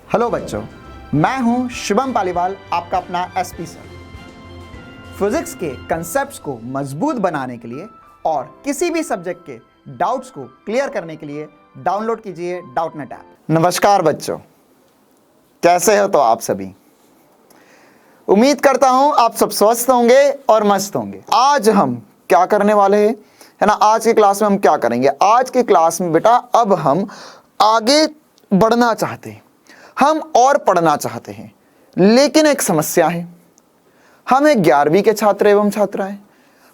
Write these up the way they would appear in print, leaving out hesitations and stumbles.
Hello बच्चों, मैं हूं शुभम पालीवाल, आपका अपना एसपी सर। फिजिक्स के कंसेप्ट्स को मजबूत बनाने के लिए और किसी भी सब्जेक्ट के डाउट्स को क्लियर करने के लिए डाउनलोड कीजिए डाउटनेट ऐप। नमस्कार बच्चों, कैसे हो तो आप सभी। उम्मीद करता हूं आप सब स्वस्थ होंगे और मस्त होंगे। आज हम क्या करने वाले हैं, है ना। आज की क्लास में हम क्या करेंगे, आज की क्लास में बेटा अब हम आगे बढ़ना चाहते हैं, हम और पढ़ना चाहते हैं, लेकिन एक समस्या है। हम 11वीं के छात्र एवं छात्रा हैं,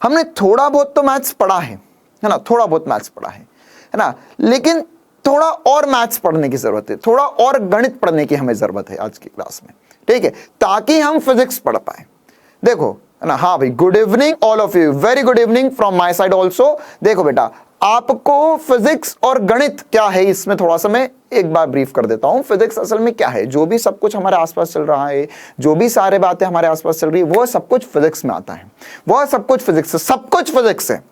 हमने थोड़ा बहुत तो मैथ्स पढ़ा है ना, थोड़ा बहुत मैथ्स पढ़ा है ना, लेकिन थोड़ा और मैथ्स पढ़ने की जरूरत है, थोड़ा और गणित पढ़ने की हमें जरूरत है आज की क्लास में, ठीक है, ताकि हम फिजिक्स पढ़ पाए। देखो है ना, हाँ भाई, good evening all of you, very good evening from my side also. देखो बेटा, आपको फिजिक्स और गणित क्या है इसमें थोड़ा सा मैं एक बार ब्रीफ कर देता हूं। फिजिक्स असल में क्या है, जो भी सब कुछ हमारे आसपास चल रहा है, जो भी सारे बातें हमारे आसपास चल रही है, वो सब कुछ फिजिक्स में आता है, वो सब कुछ फिजिक्स है, सब कुछ फिजिक्स है।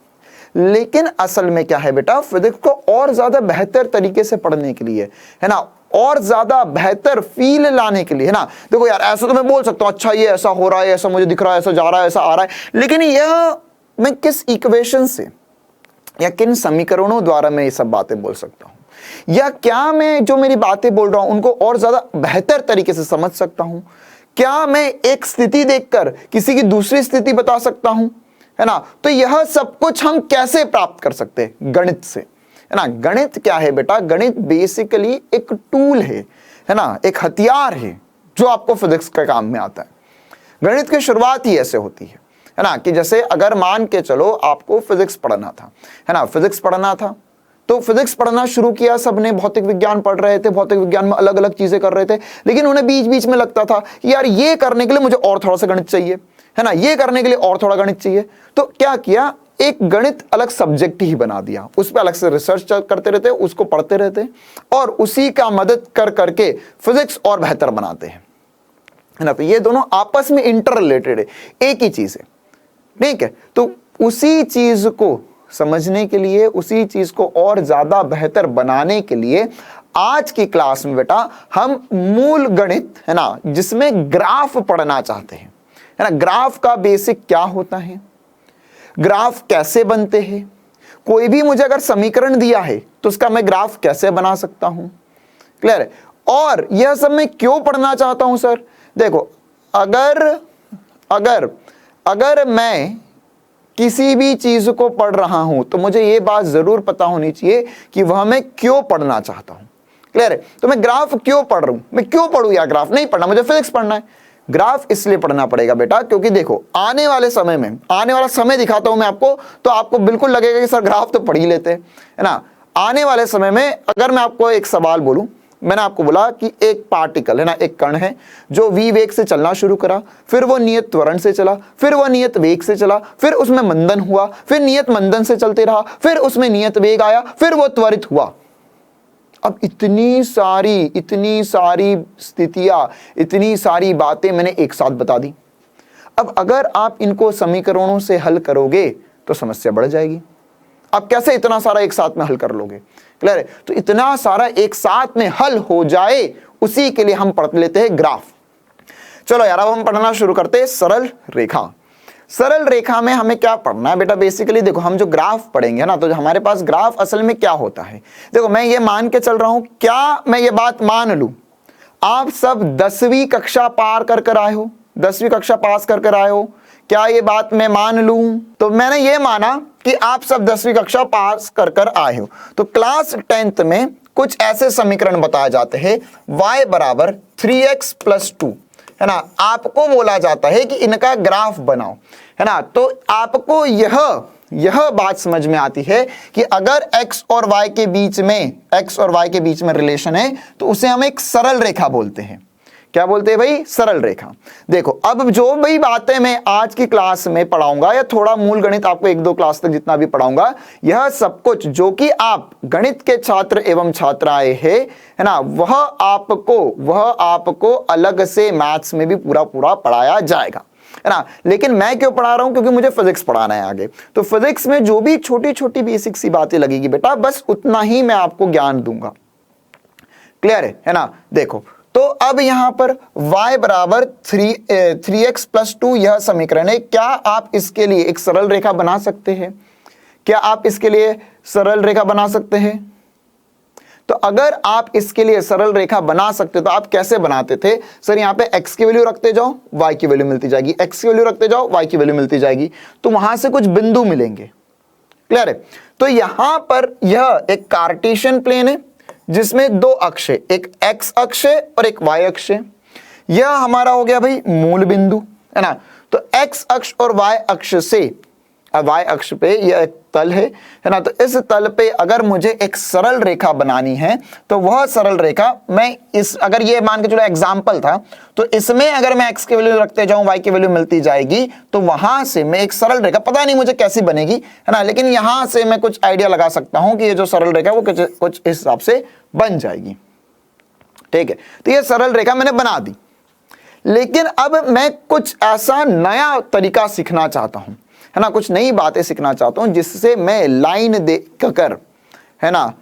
लेकिन असल में क्या है बेटा, फिजिक्स को और ज्यादा बेहतर तरीके से पढ़ने के लिए, है ना, और ज्यादा बेहतर फील लाने के लिए, है ना। देखो यार, ऐसा तो मैं बोल सकता हूं, अच्छा ये ऐसा हो रहा है, ऐसा मुझे दिख रहा है, ऐसा जा रहा है, ऐसा आ रहा है, लेकिन यह मैं किस इक्वेशन से या किन समीकरणों द्वारा मैं ये सब बातें बोल सकता हूं, या क्या मैं जो मेरी बातें बोल रहा हूं उनको और ज्यादा बेहतर तरीके से समझ सकता हूं, क्या मैं एक स्थिति देखकर किसी की दूसरी स्थिति बता सकता हूं, है ना। तो यह सब कुछ हम कैसे प्राप्त कर सकते हैं, गणित से, है ना। गणित क्या है बेटा, गणित बेसिकली एक टूल है ना, एक हथियार है जो आपको फिजिक्स के काम में आता है। गणित की शुरुआत ही ऐसे होती है ना, कि जैसे अगर मान के चलो आपको फिजिक्स पढ़ना था, है ना, फिजिक्स पढ़ना था, तो फिजिक्स पढ़ना शुरू किया सबने, भौतिक विज्ञान पढ़ रहे थे, भौतिक विज्ञान में अलग अलग चीजें कर रहे थे, लेकिन उन्हें बीच बीच में लगता था कि यार ये करने के लिए मुझे और थोड़ा सा गणित चाहिए, है ना, ये करने के लिए और थोड़ा गणित चाहिए। तो क्या किया, एक गणित अलग सब्जेक्ट ही बना दिया, उस पर अलग से रिसर्च करते रहते, उसको पढ़ते रहते और उसी का मदद कर करके फिजिक्स और बेहतर बनाते हैं, है ना। तो ये दोनों आपस में इंटर रिलेटेड है, एक ही चीज है, ठीक है। तो उसी चीज को समझने के लिए, उसी चीज को और ज्यादा बेहतर बनाने के लिए आज की क्लास में बेटा हम मूल गणित, है ना, जिसमें ग्राफ पढ़ना चाहते हैं, है ना। ग्राफ का बेसिक क्या होता है, ग्राफ कैसे बनते हैं, कोई भी मुझे अगर समीकरण दिया है तो उसका मैं ग्राफ कैसे बना सकता हूं, क्लियर है। और यह सब मैं क्यों पढ़ना चाहता हूं सर, देखो, अगर मैं किसी भी चीज को पढ़ रहा हूं तो मुझे यह बात जरूर पता होनी चाहिए कि वह मैं क्यों पढ़ना चाहता हूं, क्लियर है। तो मैं ग्राफ क्यों पढ़ रहा हूं, मैं क्यों पढ़ूं यार, ग्राफ नहीं पढ़ना, मुझे फिजिक्स पढ़ना है। ग्राफ इसलिए पढ़ना पड़ेगा बेटा क्योंकि देखो, आने वाले समय में, आने वाला समय दिखाता हूं मैं आपको, तो आपको बिल्कुल लगेगा कि सर ग्राफ तो पढ़ ही लेते हैं, है ना। आने वाले समय में अगर मैं आपको एक सवाल बोलूं, मैंने आपको बोला कि एक पार्टिकल, है ना, एक कण है जो v वेग से चलना शुरू करा, फिर वो नियत त्वरण से चला, फिर वो नियत वेग से चला, फिर उसमें मंदन हुआ, फिर नियत मंदन से चलते रहा, फिर उसमें नियत वेग आया, फिर वो त्वरित हुआ। अब इतनी सारी स्थितियां, इतनी सारी बातें मैंने एक साथ बता दी। अब अगर आप इनको समीकरणों से हल करोगे तो समस्या बढ़ जाएगी। आप कैसे इतना सारा एक साथ में हल कर लोगे, क्लियर है। तो इतना सारा एक साथ में हल हो जाए, उसी के लिए हम पढ़ लेते हैं ग्राफ। चलो यार, अब हम पढ़ना शुरू करते हैं सरल रेखा। सरल रेखा में हमें क्या पढ़ना है बेटा, बेसिकली देखो, हम जो ग्राफ पढ़ेंगे ना, तो जो हमारे पास ग्राफ असल में क्या होता है, देखो मैं ये मान के चल रहा हूं, क्या मैं ये बात मान लूं, आप सब 10वीं कक्षा पार कर आए हो, 10वीं कक्षा पास कर आए हो, क्या ये बात मैं मान लूं। तो मैंने ये माना कि आप सब 10वीं कक्षा पास कर आए हो, तो क्लास 10th में कुछ ऐसे समीकरण बताए जाते हैं, y बराबर 3x + 2, है ना। आपको बोला जाता है कि इनका ग्राफ बनाओ, है ना। तो आपको यह बात समझ में आती है कि अगर x और y के बीच में रिलेशन है तो उसे हम एक सरल रेखा बोलते हैं। क्या बोलते हैं भाई, सरल रेखा। देखो, अब जो भी बातें मैं आज की क्लास में पढ़ाऊंगा, या थोड़ा मूल गणित आपको 1-2 क्लास तक जितना भी पढ़ाऊंगा, यह सब कुछ जो कि आप गणित के छात्र एवं छात्राएं हैं, है ना, वह आपको अलग से मैथ्स में भी पूरा पढ़ाया जाएगा, है ना। लेकिन मैं क्यों पढ़ा रहा हूं, क्योंकि मुझे फिजिक्स पढ़ाना है आगे। तो फिजिक्स में जो भी छोटी छोटी बेसिक सी बातें लगेगी बेटा, बस उतना ही मैं आपको ज्ञान दूंगा, क्लियर है ना। देखो, तो अब यहां पर y बराबर 3x प्लस 2 यह समीकरण है। क्या आप इसके लिए एक सरल रेखा बना सकते हैं? क्या आप इसके लिए सरल रेखा बना सकते हैं? तो अगर आप इसके लिए सरल रेखा बना सकते तो आप कैसे बनाते थे? सर यहां पे x की वैल्यू रखते जाओ, y की वैल्यू मिलती जाएगी, x की वैल्यू रखते जाओ, y की वैल्यू मिलती जाएगी, तो वहां से कुछ बिंदु मिलेंगे। क्लियर है? तो यहां पर यह एक कार्टेशियन प्लेन है जिसमें दो अक्ष है, एक x अक्ष है और एक y अक्ष है। यह हमारा हो गया भाई मूल बिंदु, है ना। तो x अक्ष और y अक्ष से, y अक्ष पे यह एक तल है ना। तो इस तल पे अगर मुझे एक सरल रेखा बनानी है तो वह सरल रेखा मैं इस, अगर ये मान के चलो एग्जाम्पल था, तो इसमें अगर मैं x की वैल्यू रखते जाऊं, y की वैल्यू मिलती जाएगी, तो वहां से मैं एक सरल रेखा, पता नहीं मुझे कैसी बनेगी, है ना, लेकिन यहां से मैं कुछ आइडिया लगा सकता हूं कि ये जो सरल रेखा वो कुछ इस हिसाब से बन जाएगी। ठीक है, तो ये सरल रेखा मैंने बना दी, लेकिन अब मैं कुछ ऐसा नया तरीका सीखना चाहता हूं, है ना, कुछ नई बातें सीखना चाहता हूं जिससे मैं लाइन देख कर, है ना,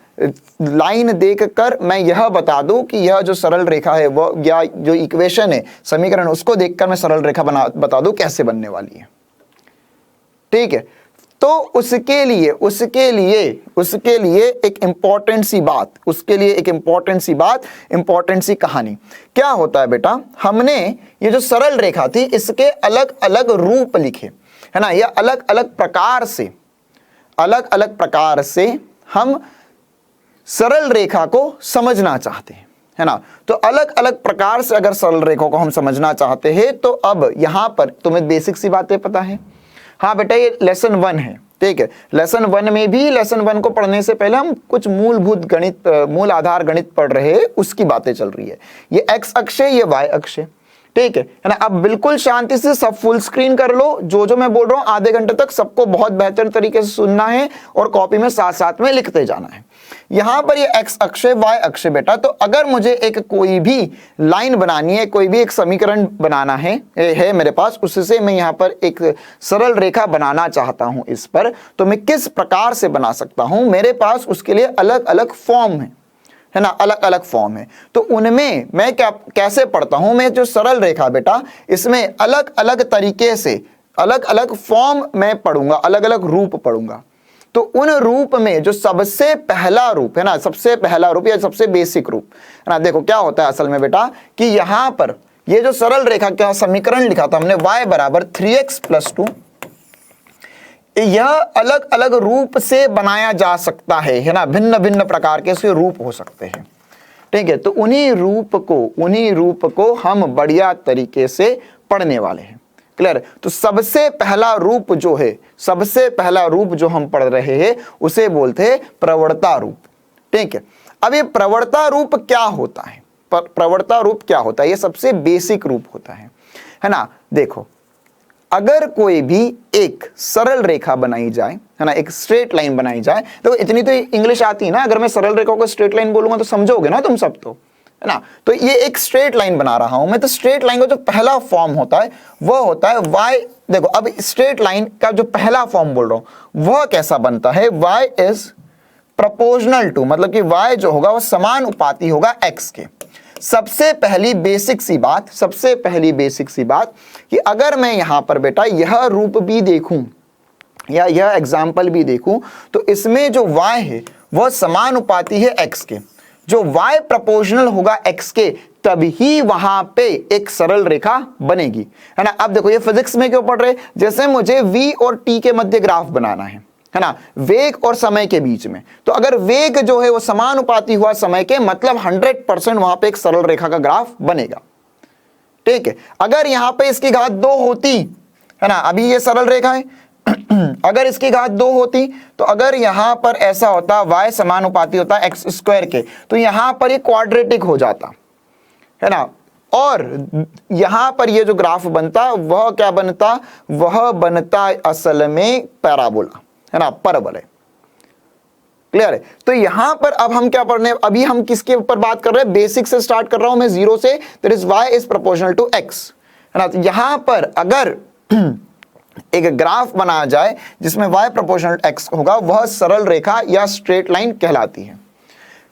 लाइन देख कर मैं यह बता दूं कि यह जो सरल रेखा है वो, या जो इक्वेशन है, समीकरण, उसको देखकर मैं सरल रेखा बता दूं कैसे बनने वाली है। ठीक है, तो उसके लिए एक इंपॉर्टेंट सी कहानी क्या होता है बेटा, हमने ये जो सरल रेखा थी इसके अलग अलग रूप लिखे, है ना, ये अलग अलग प्रकार से हम सरल रेखा को समझना चाहते हैं, है ना। तो अलग अलग प्रकार से अगर सरल रेखा को हम समझना चाहते हैं तो अब यहां पर तुम्हें बेसिक सी बातें पता है। हाँ बेटा, ये लेसन 1 है। ठीक है, लेसन 1 को पढ़ने से पहले हम कुछ मूलभूत गणित, मूल आधार गणित पढ़ रहे हैं, उसकी बातें चल रही है। ये x अक्ष है, ये y अक्ष है। ठीक है ना। अब बिल्कुल शांति से सब फुल स्क्रीन कर लो, जो मैं बोल रहा हूं आधे घंटे तक सबको बहुत बेहतर तरीके से सुनना है और कॉपी में साथ साथ में लिखते जाना है। यहां पर ये x अक्ष है, y अक्ष है बेटा। तो अगर मुझे एक कोई भी लाइन बनानी है, कोई भी एक समीकरण बनाना है मेरे पास, उससे मैं यहां पर एक सरल रेखा बनाना चाहता हूं इस पर, तो मैं किस प्रकार से बना सकता हूं? मेरे पास उसके लिए अलग अलग फॉर्म है ना, अलग अलग फॉर्म है। तो उनमें मैं कैसे पढ़ता हूं? मैं जो सरल रेखा बेटा, इसमें अलग अलग तरीके से अलग अलग फॉर्म मैं पढ़ूंगा, अलग अलग रूप पढ़ूंगा। तो उन रूप में जो सबसे पहला रूप है ना, सबसे पहला रूप या सबसे बेसिक रूप है ना, देखो क्या होता है असल में बेटा कि यहां पर ये जो सरल रेखा का समीकरण लिखा था हमने, y बराबर 3x प्लस 2, यह अलग अलग रूप से बनाया जा सकता है ना, भिन्न भिन्न प्रकार के इसके रूप हो सकते हैं। ठीक है, तो उन्हीं रूप को हम बढ़िया तरीके से पढ़ने वाले हैं। क्लियर? तो सबसे पहला रूप जो हम पढ़ रहे हैं उसे बोलते हैं प्रवणता रूप। ठीक है, अब ये प्रवणता रूप क्या होता है? प्रवणता रूप क्या होता है? ये सबसे बेसिक रूप होता है ना। देखो, अगर कोई भी एक सरल रेखा बनाई जाए, है ना, एक स्ट्रेट लाइन बनाई जाए, तो इतनी तो इंग्लिश आती है ना, अगर मैं सरल रेखा को स्ट्रेट लाइन बोलूंगा तो समझोगे ना तुम सब, तो है ना। तो ये एक स्ट्रेट लाइन बना रहा हूं मैं, तो स्ट्रेट लाइन का जो पहला फॉर्म होता है वह होता है y। देखो, अब स्ट्रेट लाइन का जो पहला फॉर्म बोल रहा हूं वह कैसा बनता है? y इज प्रोपोर्शनल टू, मतलब कि y जो होगा वह समानुपाती होगा x के। सबसे पहली बेसिक सी बात कि अगर मैं यहां पर बेटा यह रूप भी देखूं या यह एग्जाम्पल भी देखूं, तो इसमें जो y है वह समानुपाती है x के। जो y प्रोपोर्शनल होगा x के, तभी वहां पे एक सरल रेखा बनेगी, है ना। अब देखो, ये फिजिक्स में क्यों पढ़ रहे? जैसे मुझे v और t के मध्य ग्राफ बनाना है ना, वेग और समय के बीच में। तो अगर वेग जो है वो समानुपाती हुआ समय के, मतलब 100% वहां पे एक सरल रेखा का ग्राफ बनेगा। ठीक है, अगर यहां पे इसकी घात 2 होती, है ना, अभी ये सरल रेखा है, अगर इसकी घात 2 होती, तो अगर यहां पर ऐसा होता y समानुपाती होता x स्क्वायर के, तो यहां पर ये क्वाड्रेटिक हो जाता, है ना। और यहां पर ये जो ग्राफ बनता वह क्या बनता? वह बनता असल में पैराबोला, है ना, परबल है। क्लियर है? तो यहां पर अब हम क्या पढ़ने, अभी हम किसके ऊपर बात कर रहे हैं? बेसिक से स्टार्ट कर रहा हूं मैं, 0 से, that is y is proportional to x, है ना। तो यहां पर अगर एक ग्राफ बनाया जाए जिसमें y प्रोपोर्शनल x होगा, वह सरल रेखा या स्ट्रेट लाइन कहलाती है।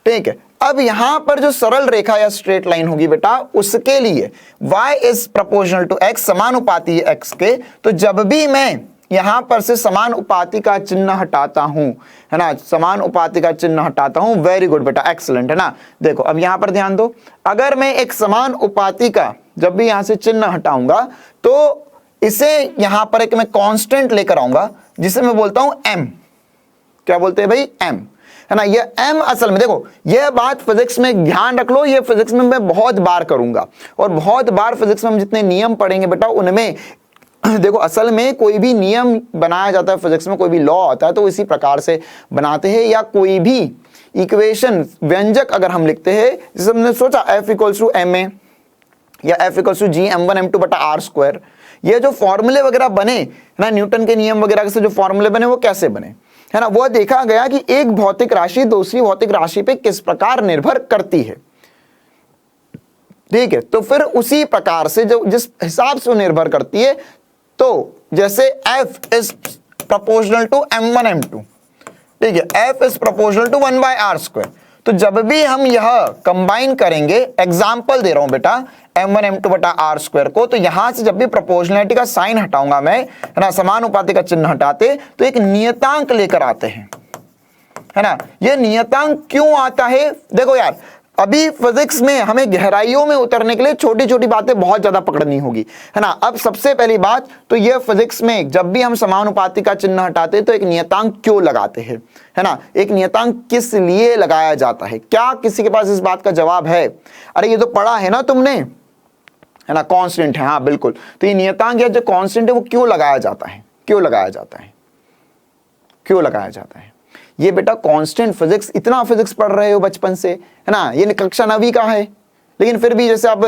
ठीक है, अब यहां पर जो सरल रेखा या स्ट्रेट लाइन होगी बेटा, उसके लिए y is proportional to x, समानुपाती है x के। तो जब भी मैं यहां पर से समानुपाती का चिन्ह हटाता हूं, है ना, समानुपाती का चिन्ह हटाता हूं, वेरी गुड बेटा, एक्सीलेंट, है ना। देखो अब यहां पर ध्यान दो, अगर मैं एक समानुपाती का जब भी यहां से चिन्ह हटाऊंगा तो इसे यहां पर एक मैं कांस्टेंट लेकर आऊंगा जिसे मैं बोलता हूं m। क्या बोलते हैं भाई? m, है ना। ये m असल में देखो, यह बात फिजिक्स में ध्यान रख लो, ये फिजिक्स में मैं बहुत बार करूंगा और बहुत बार फिजिक्स में हम जितने नियम पढ़ेंगे बेटा उनमें देखो असल में कोई भी नियम बनाया जाता है फिजिक्स में, कोई भी लॉ आता है तो इसी प्रकार से बनाते हैं, या कोई भी इक्वेशन व्यंजक अगर हम लिखते हैं, जैसे हमने सोचा F इक्वल्स टू ma या F equals to G m1 m2 बटा r स्क्वायर, ये जो फॉर्मूले वगैरह बने ना, न्यूटन के नियम वगैरह से जो फॉर्मूले बने वो कैसे बने, है ना, वो देखा गया कि एक भौतिक राशि दूसरी भौतिक राशि पे किस प्रकार निर्भर करती है। ठीक है, तो फिर उसी प्रकार से जो जिस हिसाब से वो निर्भर करती है, तो जैसे F is proportional to m1 m2, ठीक है, F is proportional to 1 by r square. तो जब भी हम यह कंबाइन करेंगे, एग्जाम्पल दे रहा हूं बेटा, m1 m2 बटा r स्क्वायर को, तो यहां से जब भी प्रोपोर्शनलिटी का साइन हटाऊंगा मैं, है ना, समानुपाती का चिन्ह हटाते तो एक नियतांक लेकर आते हैं, है ना। यह नियतांक क्यों आता है? देखो यार, अभी फिजिक्स में हमें गहराइयों में उतरने के लिए छोटी छोटी बातें बहुत ज्यादा पकड़नी होगी, है ना। अब सबसे पहली बात तो यह फिजिक्स में जब भी हम समानुपाती का चिन्ह हटाते हैं तो एक नियतांक क्यों लगाते हैं, है ना, एक नियतांक किस लिए लगाया जाता है? क्या किसी के पास इस बात का जवाब है? अरे ये तो पढ़ा है ना तुमने, है ना, कांस्टेंट है, हाँ बिल्कुल। तो ये नियतांक या जो कांस्टेंट है वो क्यों लगाया जाता है? क्यों लगाया जाता है? क्यों लगाया जाता है? ये बेटा कांस्टेंट फिजिक्स, इतना फिजिक्स पढ़ रहे हो बचपन से, है ना, ये कक्षा 9वीं का है, लेकिन फिर भी जैसे आप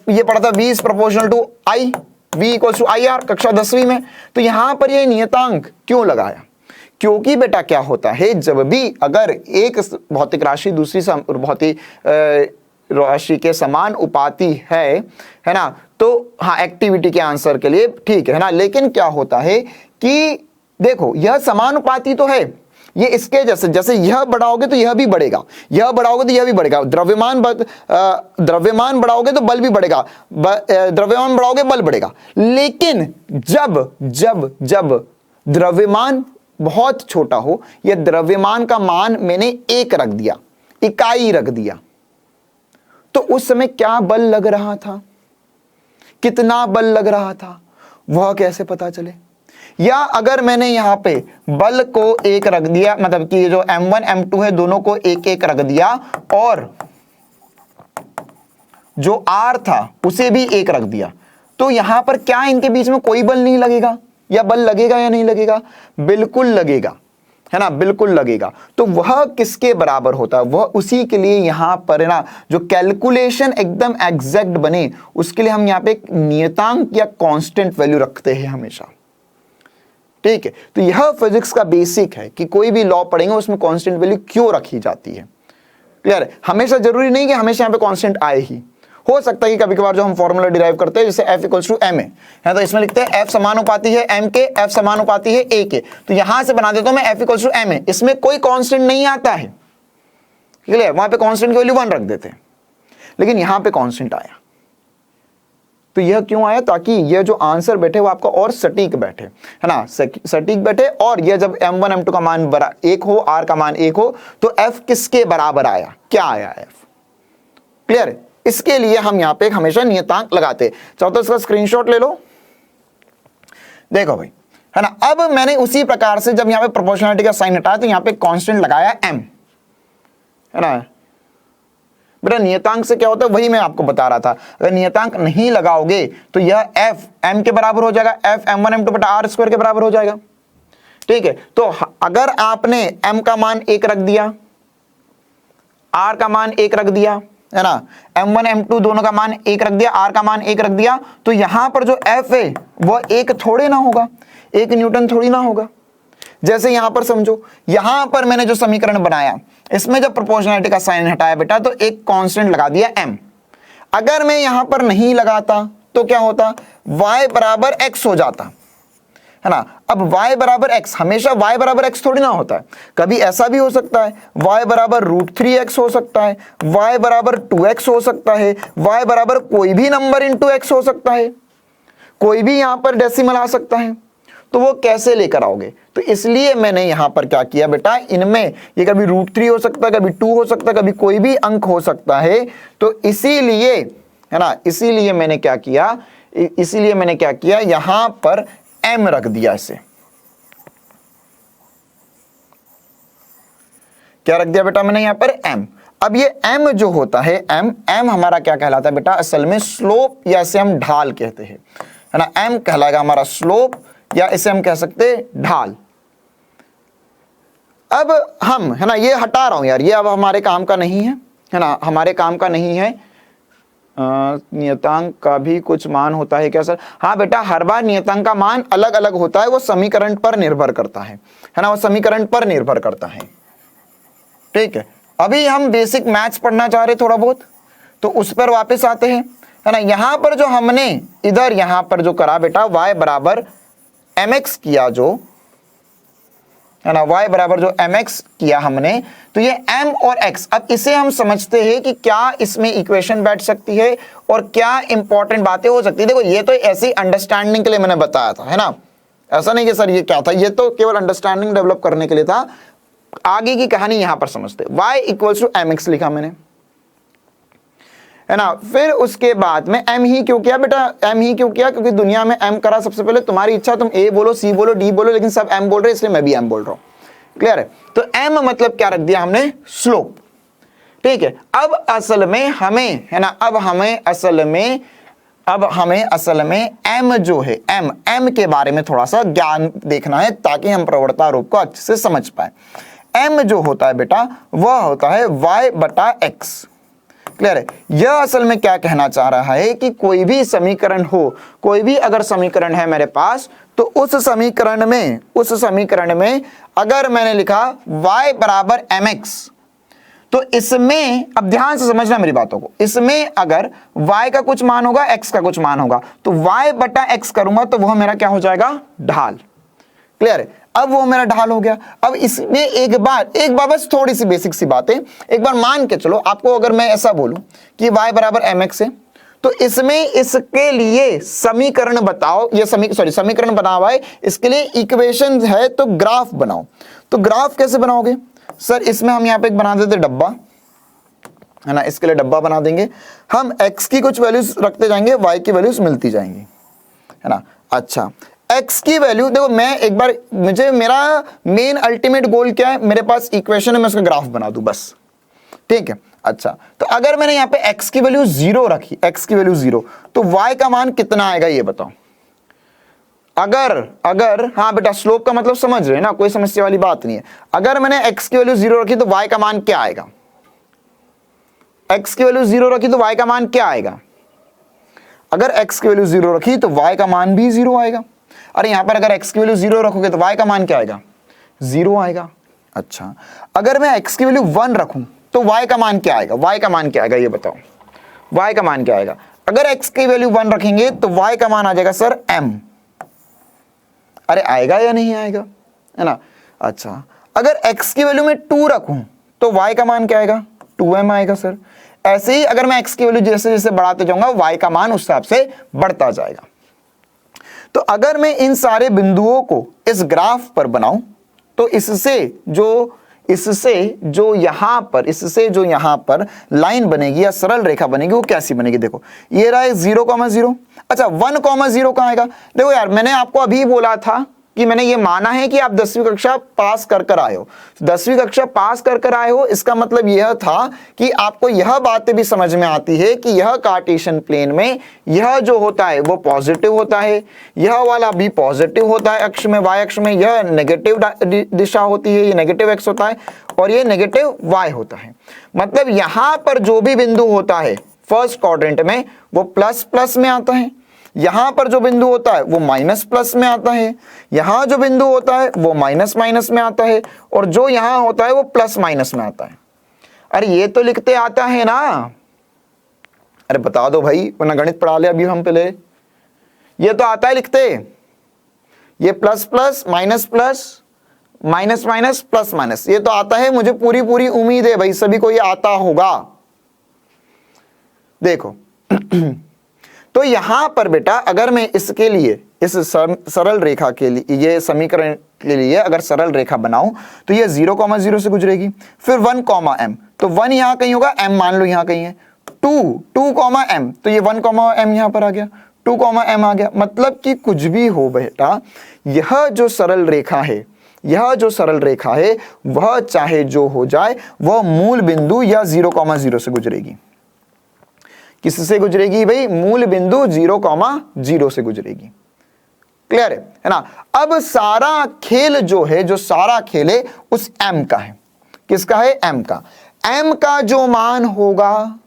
ये पढ़ा था v is proportional to i, v equals to IR कक्षा 10वीं में, तो यहां पर ये नियतांक क्यों लगाया? क्योंकि बेटा क्या होता है, जब भी अगर एक भौतिक राशि दूसरी भौतिक राशि के समान उपाती है ना, तो हाँ एक्टिविटी के आंसर के लिए ठीक है ना, लेकिन क्या होता है कि देखो यह समानुपाती तो है, ये इसके जैसे, जैसे यह बढ़ाओगे तो यह भी बढ़ेगा, यह बढ़ाओगे तो यह भी बढ़ेगा, द्रव्यमान बढ़ाओगे तो बल भी बढ़ेगा, द्रव्यमान बढ़ाओगे बल बढ़ेगा। लेकिन जब जब जब द्रव्यमान बहुत छोटा हो, या द्रव्यमान का मान मैंने 1 रख दिया, इकाई रख दिया, तो उस समय क्या बल लग रहा था, कितना बल लग रहा था, वह कैसे पता चले? या अगर मैंने यहां पे बल को 1 रख दिया, मतलब कि जो m1 m2 है दोनों को 1 रख दिया, और जो r था उसे भी 1 रख दिया, तो यहां पर क्या इनके बीच में कोई बल नहीं लगेगा? या बल लगेगा या नहीं लगेगा? बिल्कुल लगेगा, है ना, बिल्कुल लगेगा। तो वह किसके बराबर होता है? वह उसी के लिए यहां पर ना जो कैलकुलेशन एकदम एग्जैक्ट बने, उसके लिए हम यहां पे एक नियतांक या कांस्टेंट वैल्यू रखते हैं हमेशा। ठीक है, तो यह फिजिक्स का बेसिक है कि कोई भी लॉ पढ़ेंगे उसमें कांस्टेंट वैल्यू क्यों रखी जाती है। क्लियर है? हमेशा जरूरी नहीं कि हमेशा यहां पे कांस्टेंट आए ही, हो सकता है कि कभी कभार जो हम फॉर्मूला डिराइव करते हैं जैसे F इक्वल्स टू ma है, तो इसमें लिखते हैं F समानुपाती है m के, F समानुपाती है a के, तो यहां से बना देता हूं मैं F इक्वल्स टू ma, इसमें कोई कांस्टेंट नहीं आता है। क्लियर? वहां पे कांस्टेंट की वैल्यू 1 रख देते हैं, लेकिन यहां पे कांस्टेंट आया, तो यह क्यों आया? ताकि यह जो आंसर बैठे वो आपका और सटीक बैठे, है ना, सटीक बैठे। और यह जब m1 m2 का मान 1 हो, r का मान 1 हो, तो f किसके बराबर आया? क्या आया f? क्लियर? इसके लिए हम यहां पे हमेशा नियतांक लगाते। चाहो तो इसका स्क्रीनशॉट ले लो, देखो भाई, है ना। अब मैंने उसी प्रकार से जब यहां पे प्रोपोर्शनलिटी का साइन हटाया तो यहां पे कांस्टेंट लगाया m, है ना। बेटा नियतांक से क्या होता है वही मैं आपको बता रहा था, अगर नियतांक नहीं लगाओगे तो यह f m के बराबर हो जाएगा, f m1 m2 बटा r स्क्वायर के बराबर हो जाएगा। ठीक है, तो अगर आपने m का मान 1 रख दिया, r का मान 1 रख दिया, है ना, m1 m2 दोनों का मान 1 रख दिया, r का मान 1 रख दिया, तो यहां पर जो f है वह 1 थोड़े ना होगा, 1 न्यूटन थोड़ी ना होगा। जैसे यहां पर समझो, यहां पर मैंने जो समीकरण बनाया इसमें जब प्रोपोर्शनलिटी का साइन हटाया बेटा तो एक कांस्टेंट लगा दिया m। अगर मैं यहां पर नहीं लगाता तो क्या होता? y बराबर x हो जाता, है ना। अब y बराबर x, हमेशा y बराबर x थोड़ी ना होता है, कभी ऐसा भी हो सकता है y बराबर √3x हो सकता है, y बराबर 2x हो सकता है, y बराबर कोई भी नंबर इंटू x हो सकता है, कोई भी यहां पर डेसिमल आ सकता है। तो वो कैसे लेकर आओगे? तो इसलिए मैंने यहां पर क्या किया बेटा, इनमें ये कभी √3 हो सकता है, कभी 2 हो सकता है, कभी कोई भी अंक हो सकता है। तो इसीलिए, है ना, इसीलिए मैंने क्या किया, यहां पर m रख दिया। इसे क्या रख दिया बेटा मैंने यहां पर? m। अब ये m जो होता है, m हमारा क्या कहलाता है बेटा? असल में स्लोप, या इसे हम ढाल कहते हैं, है ना। m कहलाएगा हमारा स्लोप, या इसे हम कह सकते हैं ढाल। अब हम, है ना, ये हटा रहा हूं यार, ये अब हमारे काम का नहीं है ना, हमारे काम का नहीं है। नियतांक का भी कुछ मान होता है क्या सर? हाँ बेटा, हर बार नियतांक का मान अलग अलग होता है, वो समीकरण पर निर्भर करता है ना, वो समीकरण पर निर्भर करता है। ठीक है, अभी हम बेसिक मैथ्स पढ़ना चाह रहे थोड़ा बहुत, तो उस पर वापस आते हैं, है ना। यहां पर जो हमने इधर यहां पर जो करा बेटा, y बराबर mx किया, जो है ना, y बराबर जो mx किया हमने, तो ये m और x, अब इसे हम समझते हैं कि क्या इसमें इक्वेशन बैठ सकती है और क्या इंपॉर्टेंट बातें हो सकती है। देखो, ये तो ऐसी अंडरस्टैंडिंग के लिए मैंने बताया था, है ना, ऐसा नहीं कि सर ये क्या था, ये तो केवल अंडरस्टैंडिंग डेवलप करने के लिए था। आगे की कहानी यहां पर समझते, y = mx लिखा मैंने, है ना। फिर उसके बाद में m ही क्यों किया बेटा? m ही क्यों किया? क्योंकि दुनिया में m करा सबसे पहले, तुम्हारी इच्छा तुम a बोलो, c बोलो, d बोलो, लेकिन सब m बोल रहे, इसलिए मैं भी m बोल रहा हूं। क्लियर है? तो m मतलब क्या रख दिया हमने? स्लोप। ठीक है, अब असल में हमें, है ना, अब हमें असल में m जो है, m के बारे में थोड़ा सा ज्ञान देखना है, ताकि हम प्रवणता रूप को अच्छे से समझ पाए। m जो होता है बेटा, वह होता है y/x। क्लियर है? यह असल में क्या कहना चाह रहा है कि कोई भी समीकरण हो, कोई भी अगर समीकरण है मेरे पास, तो उस समीकरण में अगर मैंने लिखा y बराबर mx, तो इसमें, अब ध्यान से समझना मेरी बातों को, इसमें अगर y का कुछ मान होगा, x का कुछ मान होगा, तो y/x करूंगा तो वह मेरा क्या हो जाएगा? ढाल। क्लियर है? अब वो मेरा ढाल हो गया। अब इसमें एक बार बस थोड़ी सी बेसिक सी बातें, एक बार मान के चलो, आपको अगर मैं ऐसा बोलूं कि y बराबर mx है, तो इसमें इसके लिए समीकरण बताओ, ये समीकरण बना हुआ है, इसके लिए इक्वेशन है, तो ग्राफ बनाओ। तो ग्राफ कैसे बनाओगे सर? इसमें हम यहाँ पे एक बना देते डब्बा, है ना, इसके लिए डब्बा बना देंगे हम, x की कुछ वैल्यूज रखते जाएंगे, y की वैल्यूज मिलती जाएंगी, है ना। अच्छा, x की वैल्यू देखो, मैं एक बार, मेरा मेन अल्टीमेट गोल क्या है, मेरे पास इक्वेशन है, मैं उसका ग्राफ बना दूं बस। ठीक है, अच्छा, तो अगर मैंने यहाँ पे x की वैल्यू 0 रखी, x की वैल्यू 0, तो y का मान कितना आएगा ये बताओ। अगर हाँ बेटा, स्लोप का मतलब समझ रहे हैं ना, कोई समस्या वाली बात नहीं है। अगर मैंने x की वैल्यू 0 रखी, तो y का मान क्या आएगा? x की वैल्यू 0 रखी तो y का मान क्या आएगा? अगर x की वैल्यू 0 रखी तो y का मान भी 0 आएगा। अरे यहां पर अगर x की वैल्यू 0 रखोगे तो y का मान क्या आएगा? 0 आएगा। अच्छा, अगर मैं x की वैल्यू 1 रखूं तो y का मान क्या आएगा? y का मान क्या आएगा ये बताओ, y का मान क्या आएगा? अगर x की वैल्यू 1 रखेंगे तो y का मान आ जाएगा सर m। अरे आएगा या नहीं आएगा, है ना। अच्छा, अगर x की वैल्यू में 2 रखूं तो y का मान क्या आएगा? 2m आएगा सर। ऐसे ही अगर मैं x की वैल्यू जैसे जैसे बढ़ाते जाऊंगा, y का मान उस हिसाब से बढ़ता जाएगा। तो अगर मैं इन सारे बिंदुओं को इस ग्राफ पर बनाऊं, तो इससे जो यहां पर लाइन बनेगी या सरल रेखा बनेगी, वो कैसी बनेगी? देखो, ये रहा 0,0। अच्छा, 1,0 कहां आएगा? देखो यार, मैंने आपको अभी बोला था कि मैंने ये माना है कि आप 10वीं कक्षा पास कर आए हो। 10वीं कक्षा पास कर आए हो, इसका मतलब यह था कि आपको यह बातें भी समझ में आती है कि यह कार्टेशियन प्लेन में यह जो होता है वो पॉजिटिव होता है, यह वाला भी पॉजिटिव होता है अक्ष में, y अक्ष में यह नेगेटिव दिशा होती है, ये नेगेटिव x होता है, और ये नेगेटिव y होता है। मतलब यहां पर जो भी बिंदु होता है फर्स्ट क्वाड्रेंट में, वो प्लस प्लस में आता है, यहां पर जो बिंदु होता है वो माइनस प्लस में आता है, यहां जो बिंदु होता है वो माइनस माइनस में आता है, और जो यहां होता है वो प्लस माइनस में आता है। अरे ये तो लिखते आता है ना, अरे बता दो भाई, वरना गणित पढ़ा ले अभी हम पहले। ये तो आता है लिखते, ये plus plus minus plus minus minus plus minus, ये तो आता है, मुझे पूरी पूरी उम्मीद है भाई सभी को ये आता होगा। देखो तो यहां पर बेटा अगर मैं इसके लिए इस सरल रेखा के लिए, ये समीकरण के लिए अगर सरल रेखा बनाऊं तो ये 0,0 से गुजरेगी, फिर 1, तो 1 यहां कहीं होगा, m मान लो यहां कहीं है, 2, तो ये 1, यहां पर आ गया, 2, आ गया। मतलब कि कुछ भी हो बेटा, यह जो सरल रेखा है, यह जो सरल रेखा है वह चाहे जो हो जाए वह मूल बिंदु या 0,0 से गुजरेगी। किससे गुजरेगी भाई? मूल बिंदु 0,0 से गुजरेगी। क्लियर है ना? अब सारा खेल जो है, जो सारा खेल है उस m का है। किसका है? m का। m का जो मान होगा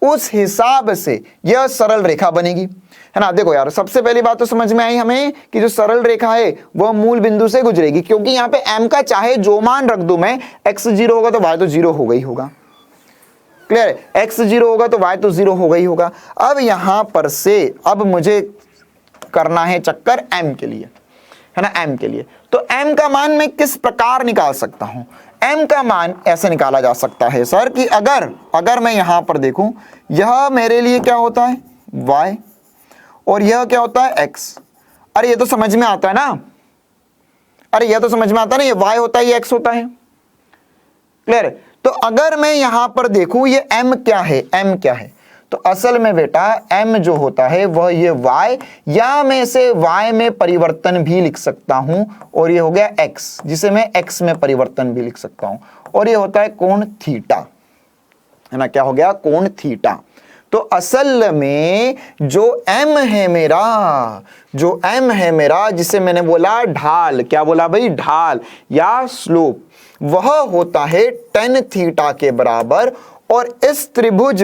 उस हिसाब से यह सरल रेखा बनेगी, है ना? देखो यार, सबसे पहली बात तो समझ में आई हमें कि जो सरल रेखा है वह मूल बिंदु से गुजरेगी, क्योंकि यहां पे m का चाहे जो मान रख दूं मैं, x 0 होगा तो y तो 0 होगा ही होगा। क्लियर है? x 0 होगा तो y तो 0 होगा ही होगा। अब यहां पर से अब मुझे करना है चक्कर m के लिए, है ना? m के लिए तो m का मान मैं किस प्रकार निकाल सकता हूं? m का मान ऐसे निकाला जा सकता है सर कि अगर मैं यहां पर देखूं, यह मेरे लिए क्या होता है? y, और यह क्या होता है? x। अरे ये तो समझ में आता है ना, अरे यह तो समझ में आता है ना, ये y होता है, ये x होता है। क्लियर है? तो अगर मैं यहां पर देखूं ये m क्या है, m क्या है, तो असल में बेटा m जो होता है वह ये y, या मैं इसे y में परिवर्तन भी लिख सकता हूं, और ये हो गया x, जिसे मैं x में परिवर्तन भी लिख सकता हूं, और ये होता है कोण थीटा, है ना? क्या हो गया? कोण थीटा। तो असल में जो m है मेरा, जो m है मेरा, जिसे मैंने बोला ढाल, क्या बोला भाई? ढाल या स्लोप, वह होता है tan थीटा के बराबर। और इस त्रिभुज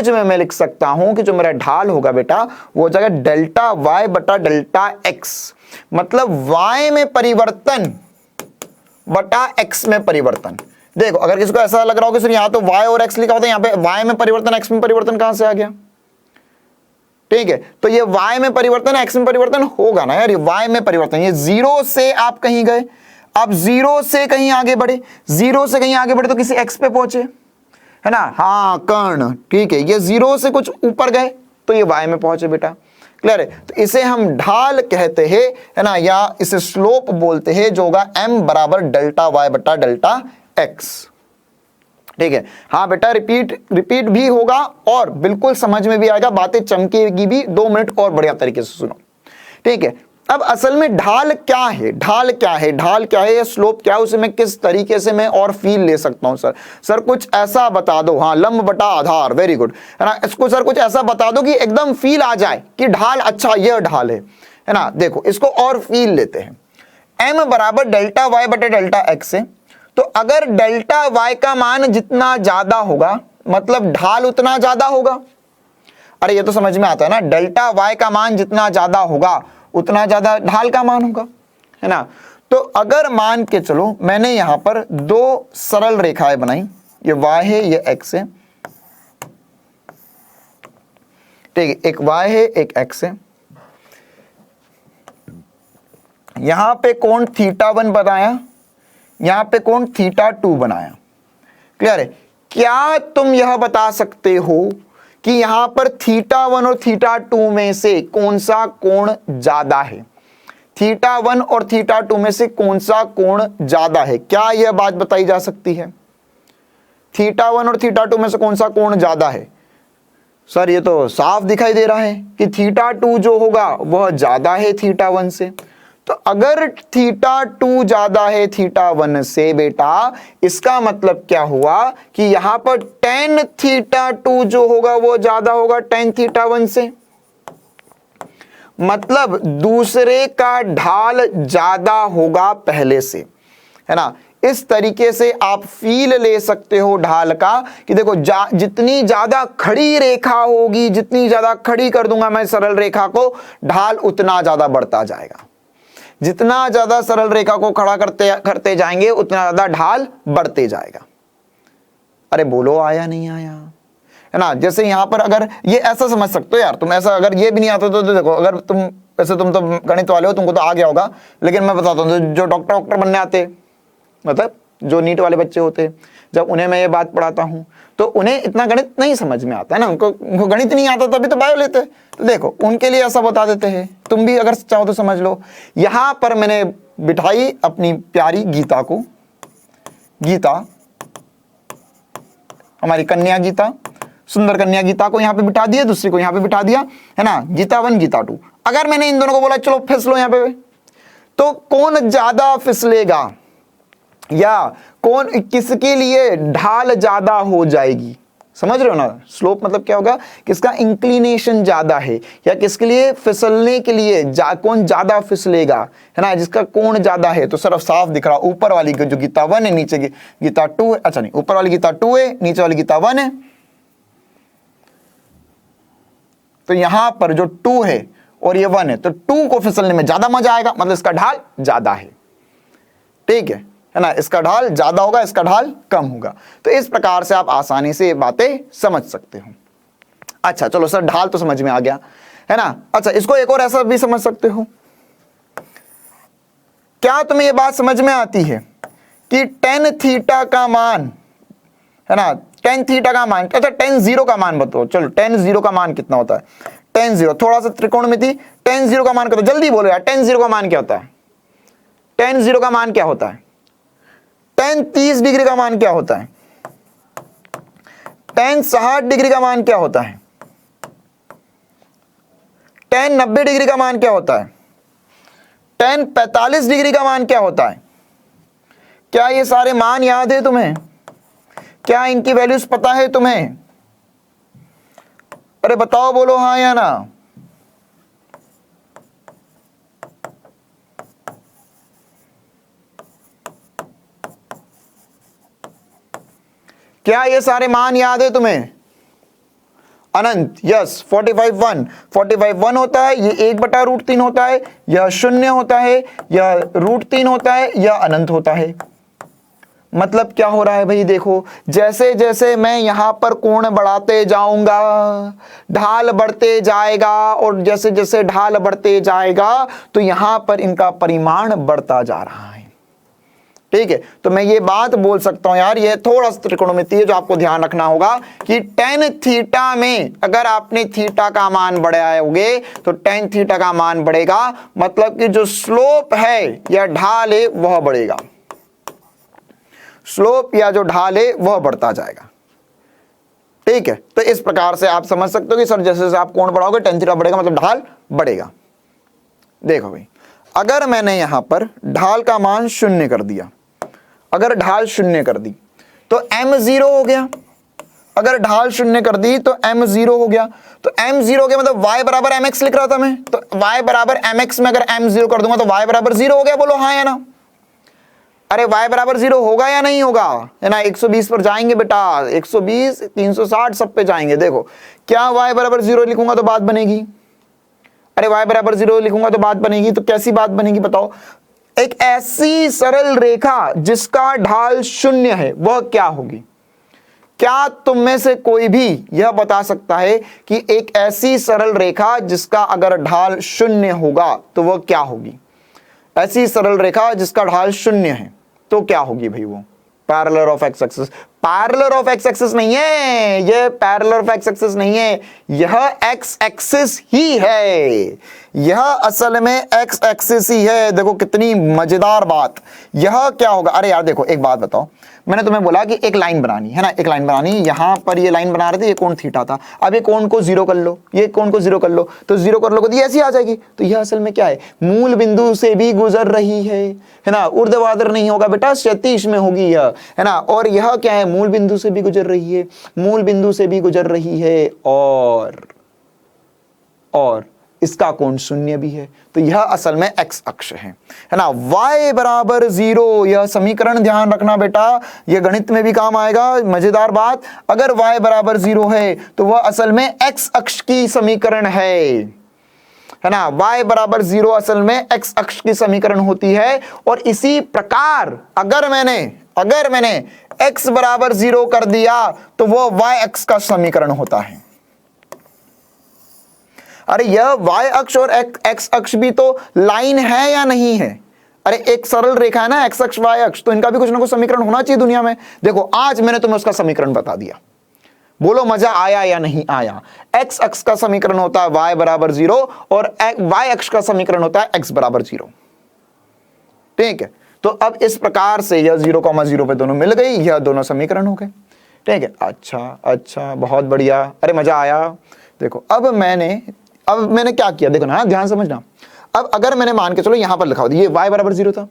में मैं लिख सकता हूं कि जो मेरा ढाल होगा बेटा वो हो जाएगा डेल्टा y बटा डेल्टा x, मतलब y में परिवर्तन बटा x में परिवर्तन। देखो अगर किसी को ऐसा लग रहा हो कि सर यहां तो y और x लिखा होता है, यहां पे y में परिवर्तन x में परिवर्तन कहां से आ गया? ठीक है, तो ये y में परिवर्तन x में परिवर्तन होगा ना यार, ये y में परिवर्तन, ये 0 से आप कहीं गए, अब 0 से कहीं आगे बढ़े, 0 से कहीं आगे बढ़े तो किसी x पे पहुंचे, है ना? हाँ कर्ण, ठीक है, ये 0 से कुछ ऊपर गए तो ये y में पहुंचे बेटा। क्लियर है? तो इसे हम ढाल कहते हैं, है ना, या इसे स्लोप बोलते हैं, जो होगा m बराबर डेल्टा y बटा डेल्टा x। ठीक है? हाँ बेटा, रिपीट भी होगा और बिल्कुल समझ में भी आएगा, बातें चमकेगी भी। 2 मिनट और बढ़िया तरीके से सुनो। ठीक है? अब असल में ढाल क्या है, ढाल क्या है, ढाल क्या है या स्लोप क्या है, उसे मैं किस तरीके से मैं और फील ले सकता हूं? सर कुछ ऐसा बता दो। हाँ, लंब बटा आधार, वेरी गुड, है ना? इसको सर कुछ ऐसा बता दो कि एकदम फील आ जाए कि ढाल, अच्छा यह ढाल है ना? देखो इसको और फील लेते हैं। m बराबर डेल्टा y बटा डेल्टा x है, तो अगर डेल्टा y का मान जितना ज्यादा होगा मतलब ढाल उतना ज्यादा होगा। अरे ये तो समझ में आता है ना, डेल्टा y का मान जितना ज्यादा होगा उतना ज्यादा ढाल का मान होगा, है ना? तो अगर मान के चलो मैंने यहां पर 2 सरल रेखाएं बनाई, ये y है, ये x है, ठीक है, एक y है एक x है, यहां पे कोण θ1 बनाया, यहां पे कोण θ2 बनाया। क्लियर है? क्या तुम यह बता सकते हो कि यहां पर θ1 और θ2 में से कौन सा कोण ज्यादा है? θ1 और θ2 में से कौन सा कोण ज्यादा है? क्या यह बात बताई जा सकती है? θ1 और θ2 में से कौन सा कोण ज्यादा है? सर ये तो साफ दिखाई दे रहा है कि θ2 जो होगा वह ज्यादा है θ1 से। तो अगर θ2 ज्यादा है θ1 से बेटा, इसका मतलब क्या हुआ कि यहां पर tan θ2 जो होगा वो ज्यादा होगा tan θ1 से, मतलब दूसरे का ढाल ज्यादा होगा पहले से, है ना? इस तरीके से आप फील ले सकते हो ढाल का कि देखो जितनी ज्यादा खड़ी रेखा होगी, जितनी ज्यादा खड़ी कर दूंगा मैं सरल रेखा को, ढाल उतना ज्यादा बढ़ता जाएगा। जितना ज्यादा सरल रेखा को खड़ा करते जाएंगे उतना ज्यादा ढाल बढ़ते जाएगा। अरे बोलो आया नहीं आया, है ना? जैसे यहां पर अगर ये ऐसा समझ सकते हो यार तुम, ऐसा अगर ये भी नहीं आता तो देखो, अगर तुम वैसे तुम तो गणित वाले हो, तुमको तो आ गया होगा, लेकिन मैं बताता हूँ जो डॉक्टर बनने आते, मतलब जो नीट वाले बच्चे होते, जब उन्हें मैं ये बात पढ़ाता हूँ तो उन्हें इतना गणित नहीं समझ में आता है ना, उनको गणित नहीं आता तभी तो बायो लेते। तो देखो उनके लिए ऐसा बता देते हैं, तुम भी अगर चाहो तो समझ लो। यहां पर मैंने बिठाई अपनी प्यारी गीता को, गीता हमारी कन्या गीता, सुंदर कन्या गीता को यहां पे बिठा दिया, दूसरी को यहां पे बिठा दिया, है ना, गीता 1 गीता 2। अगर मैंने इन दोनों को बोला चलो फिसलो यहां पे, तो कौन ज्यादा फिसलेगा या कौन, किसके लिए ढाल ज्यादा हो जाएगी? समझ रहे हो ना, स्लोप मतलब क्या होगा, किसका इंक्लिनेशन ज्यादा है, या किसके लिए फिसलने के लिए कौन ज्यादा फिसलेगा, है ना, जिसका कोण ज्यादा है। तो सिर्फ साफ दिख रहा, ऊपर वाली जो गीता 1 है, नीचे गीता 2 है, अच्छा नहीं, ऊपर वाली गीता 2 है, नीचे वाली गीता 1 है। तो यहां पर जो 2 है और ये 1 है, तो 2 को फिसलने में ज्यादा मजा आएगा, मतलब इसका ढाल ज्यादा है, ठीक है ना, इसका ढाल ज्यादा होगा, इसका ढाल कम होगा। तो इस प्रकार से आप आसानी से ये बातें समझ सकते हो। अच्छा चलो सर, ढाल तो समझ में आ गया, है ना। अच्छा, इसको एक और ऐसा भी समझ सकते हो, क्या तुम्हें ये बात समझ में आती है कि tan थीटा का मान, है ना, tan थीटा का मान, अच्छा tan 0 का मान बताओ, चलो tan 0 का मान कितना होता है? tan 0 थोड़ा सा त्रिकोणमिति, tan 0 का मान कितना, जल्दी बोलो यार, tan 0 का मान क्या होता है? tan 0 का मान क्या होता है? tan 30 डिग्री का मान क्या होता है? tan 60 डिग्री का मान क्या होता है? tan 90 डिग्री का मान क्या होता है? tan 45 डिग्री का मान क्या होता है? क्या ये सारे मान याद है तुम्हें? क्या इनकी वैल्यूज पता है तुम्हें? अरे बताओ, बोलो हाँ या ना। क्या ये सारे मान याद है तुम्हें? अनंत, यस, 45 1 होता है, ये 1/√3 होता है, यह 0 होता है, यह √3 होता है, यह अनंत होता है। मतलब क्या हो रहा है भाई, देखो जैसे जैसे मैं यहां पर कोण बढ़ाते जाऊंगा ढाल बढ़ते जाएगा, और जैसे जैसे ढाल बढ़ते जाएगा तो यहां पर इनका परिमाण बढ़ता जा रहा है, ठीक है। तो मैं ये बात बोल सकता हूं यार, ये थोड़ा सा त्रिकोणमिति है जो आपको ध्यान रखना होगा कि tan थीटा में अगर आपने थीटा का मान बढ़ाओगे तो tan थीटा का मान बढ़ेगा, मतलब कि जो स्लोप है या ढाल है वह बढ़ेगा, स्लोप या जो ढाल है वह बढ़ता जाएगा, ठीक है। तो इस प्रकार से आप समझ सकते हो कि सर जैसे जैसे आप कोण बढ़ाओगे tan थीटा बढ़ेगा, मतलब ढाल बढ़ेगा। देखो भाई, अगर मैंने यहां पर ढाल का मान 0 कर दिया, अगर ढाल 0 कर दी तो m0 हो गया, अगर ढाल 0 कर दी तो m0 हो गया, तो m0 हो गया, मतलब y बराबर mx लिख रहा था मैं, तो y बराबर mx में अगर m0 कर दूंगा तो y बराबर 0 हो गया, बोलो हाँ या ना। अरे y बराबर 0 होगा या नहीं होगा, है ना। 120 पर जाएंगे बेटा, 120 360 सब पे जाएंगे। देखो क्या y बराबर 0 लिखूंगा तो बात बनेगी, अरे y बराबर 0 लिखूंगा तो बात बनेगी, तो कैसी बात बनेगी बताओ? एक ऐसी सरल रेखा जिसका ढाल 0 है वह क्या होगी? क्या तुम में से कोई भी यह बता सकता है कि एक ऐसी सरल रेखा जिसका अगर ढाल 0 होगा तो वह क्या होगी? ऐसी सरल रेखा जिसका ढाल 0 है तो क्या होगी भाई? वो parallel of x axis, parallel of x axis नहीं है, यह पैरेलल ऑफ एक्स एक्सिस नहीं है, यह एक्स एक्सिस ही है, यह असल में एक्स एक्सिस ही है। देखो कितनी मजेदार बात, यह क्या होगा? अरे यार देखो एक बात बताओ, मैंने तुम्हें बोला कि एक लाइन बनानी है ना, एक लाइन बनानी, यहां पर ये लाइन बना रहे थे, ये कोण थीटा था, अब ये कोण को 0 कर लो, ये कोण को 0 कर लो, तो 0 कर लोगे तो ये ऐसी आ जाएगी। तो यह असल में क्या है? मूल बिंदु से भी गुजर रही है ना, ऊर्ध्वाधर नहीं होगा बेटा, क्षैतिज में होगी यह, है ना। और यह क्या है? मूल बिंदु से भी गुजर रही है, मूल बिंदु से भी गुजर रही है, और इसका कोण 0 भी है, तो यह असल में x अक्ष है ना। y बराबर 0, यह समीकरण ध्यान रखना बेटा, यह गणित में भी काम आएगा। मजेदार बात, अगर y बराबर 0 है तो वह असल में x अक्ष की समीकरण है ना। y बराबर 0 असल में x अक्ष की समीकरण होती है, और इसी प्रकार अगर मैंने x बराबर 0 कर दिया तो वह y अक्ष का समीकरण होता है। अरे यह y अक्ष और x अक्ष भी तो लाइन है या नहीं है? अरे एक सरल रेखा है ना, x अक्ष y अक्ष, तो इनका भी कुछ ना कुछ समीकरण होना चाहिए दुनिया में। देखो आज मैंने तुम्हें उसका समीकरण बता दिया, बोलो मजा आया या नहीं आया? x अक्ष का समीकरण होता है y बराबर 0 और y अक्ष का समीकरण होता है x बराबर 0। ठीक है, तो अब इस प्रकार से यह 0,0 पे दोनों मिल गई, यह दोनों समीकरण हो गए। ठीक है, अच्छा बहुत बढ़िया, अरे मजा आया। देखो अब मैंने क्या किया, देखो ना, ध्यान समझना। अब अगर मैंने मान के चलो यहां पर लिखा दिया ये y बराबर 0 था,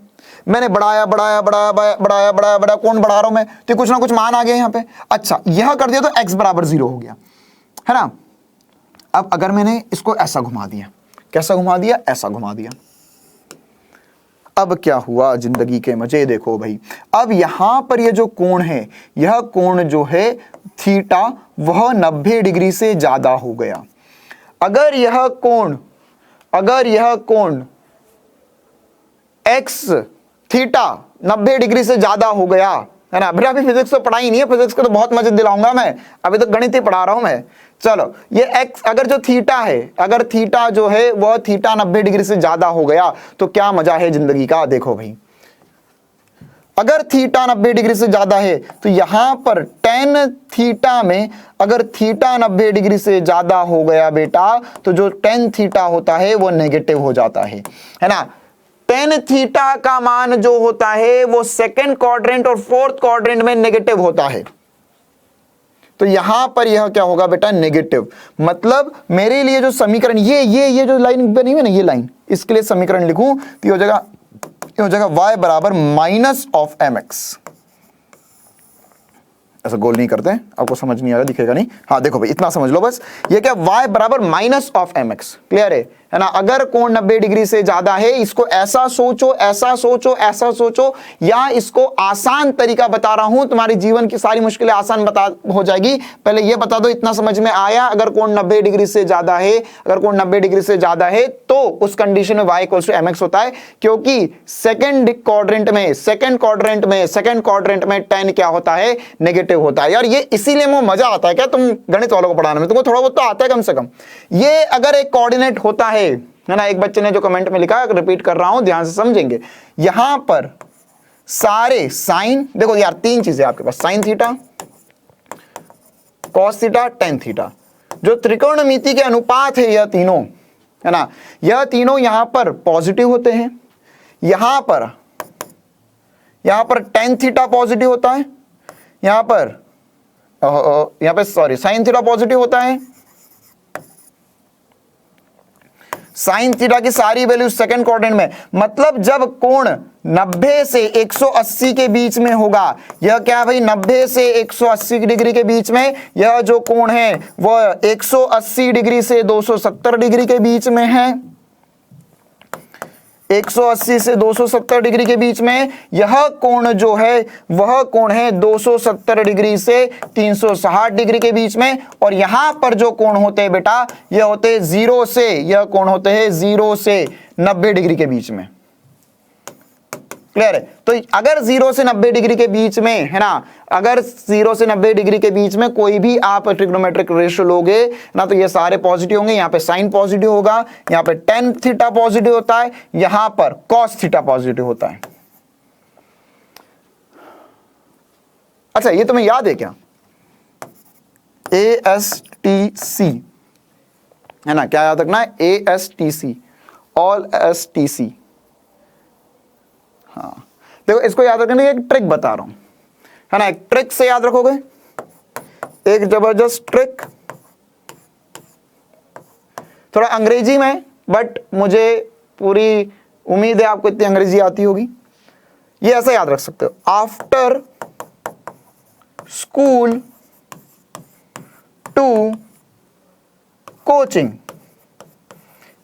मैंने बढ़ाया, कौन बढ़ा रहा हूं मैं, तो कुछ ना कुछ मान आ गया यहां पे। अच्छा यह कर दिया तो x बराबर 0 हो गया, है ना। अब अगर मैंने इसको ऐसा घुमा दिया, कैसा घुमा दिया, ऐसा घुमा दिया, अब क्या हुआ, जिंदगी के मजे देखो भाई। अब यहां पर ये जो कोण है, यह कोण जो है थीटा, वह 90 डिग्री से ज्यादा हो गया। अगर यह कोण x थीटा 90 डिग्री से ज्यादा हो गया, है ना। अभी फिजिक्स तो पढ़ाई नहीं है, फिजिक्स को तो बहुत मजे दिलाऊंगा मैं, अभी तो गणित ही पढ़ा रहा हूं मैं। चलो ये x अगर जो थीटा है, अगर थीटा जो है वह थीटा 90 डिग्री से ज्यादा हो गया तो क्या मजा है जिंदगी का। देखो भाई, अगर थीटा 90 डिग्री से ज्यादा है तो यहां पर tan थीटा में अगर थीटा 90 डिग्री से ज्यादा हो गया बेटा, तो जो tan थीटा होता है वो नेगेटिव हो जाता है ना। tan थीटा का मान जो होता है वो सेकंड क्वाड्रेंट और फोर्थ क्वाड्रेंट में नेगेटिव होता है। तो यहां पर यह क्या होगा बेटा, नेगेटिव। मतलब मेरे लिए जो समीकरण ये जो लाइन बनी हुई है ना, ये लाइन, इसके लिए समीकरण लिखूं तो हो जाएगा y बराबर माइनस ऑफ mx। ऐसा गोल नहीं करते, आपको समझ नहीं आएगा, दिखेगा नहीं। हाँ देखो भाई, इतना समझ लो बस, ये क्या, y बराबर माइनस ऑफ mx। क्लियर है ना। अगर कोण 90 डिग्री से ज्यादा है, इसको ऐसा सोचो, ऐसा सोचो, ऐसा सोचो, या इसको आसान तरीका बता रहा हूं, तुम्हारी जीवन की सारी मुश्किलें आसान हो जाएगी। पहले ये बता दो, इतना समझ में आया, अगर कोण 90 डिग्री से ज्यादा है, अगर कोण 90 डिग्री से ज्यादा है तो उस कंडीशन में y इक्वल्स टू mx होता है, क्योंकि सेकंड क्वाड्रेंट में tan क्या होता है, नेगेटिव होता है। यार ये इसीलिए मुझे मजा आता है क्या तुम गणित वालों को पढ़ाने में, तुमको थोड़ा बहुत तो आता है कम से कम। ये अगर एक कोऑर्डिनेट होता है ना, एक बच्चे ने जो कमेंट में लिखा, रिपीट कर रहा हूं, ध्यान से समझेंगे। यहां पर सारे साइन, देखो यार 3 चीजें आपके पास, sine theta, cos theta, tan theta, जो त्रिकोणमिति के अनुपात है, यह तीनों, है ना, यह तीनों यहां पर पॉजिटिव होते हैं। यहां पर टेन थीटा पॉजिटिव होता है, यहां पे सॉरी साइन थीटा पॉजिटिव होता है। साइन थीटा की सारी वैल्यू सेकंड क्वाड्रेंट में, मतलब जब कोण 90 से 180 के बीच में होगा, यह क्या है भाई, 90 से 180 डिग्री के बीच में, यह जो कोण है वह 180 डिग्री से 270 डिग्री के बीच में है। 180 से 270 डिग्री के बीच में यह कोण जो है वह कोण है 270 डिग्री से 360 डिग्री के बीच में। और यहां पर जो कोण होते हैं बेटा, यह होते हैं 0 से, यह कोण होते हैं 0 से 90 डिग्री के बीच में। क्लियर है। तो अगर 0 से 90 डिग्री के बीच में, है ना, अगर 0 से 90 डिग्री के बीच में कोई भी आप ट्रिग्नोमेट्रिक रेशियो लोगे ना, तो ये सारे पॉजिटिव होंगे। यहां पे साइन पॉजिटिव होगा, यहां पे टेन थीटा पॉजिटिव होता है, यहां पर कॉस थीटा पॉजिटिव होता है। अच्छा ये तुम्हें याद है क्या, ASTC, है ना, क्या याद रखना है, ASTC, ऑल STC। हाँ देखो, इसको याद रखने की एक ट्रिक बता रहा हूं, है ना, एक ट्रिक से याद रखोगे, एक जबरदस्त ट्रिक, थोड़ा अंग्रेजी में, बट मुझे पूरी उम्मीद है आपको इतनी अंग्रेजी आती होगी। ये ऐसा याद रख सकते हो, आफ्टर स्कूल टू कोचिंग,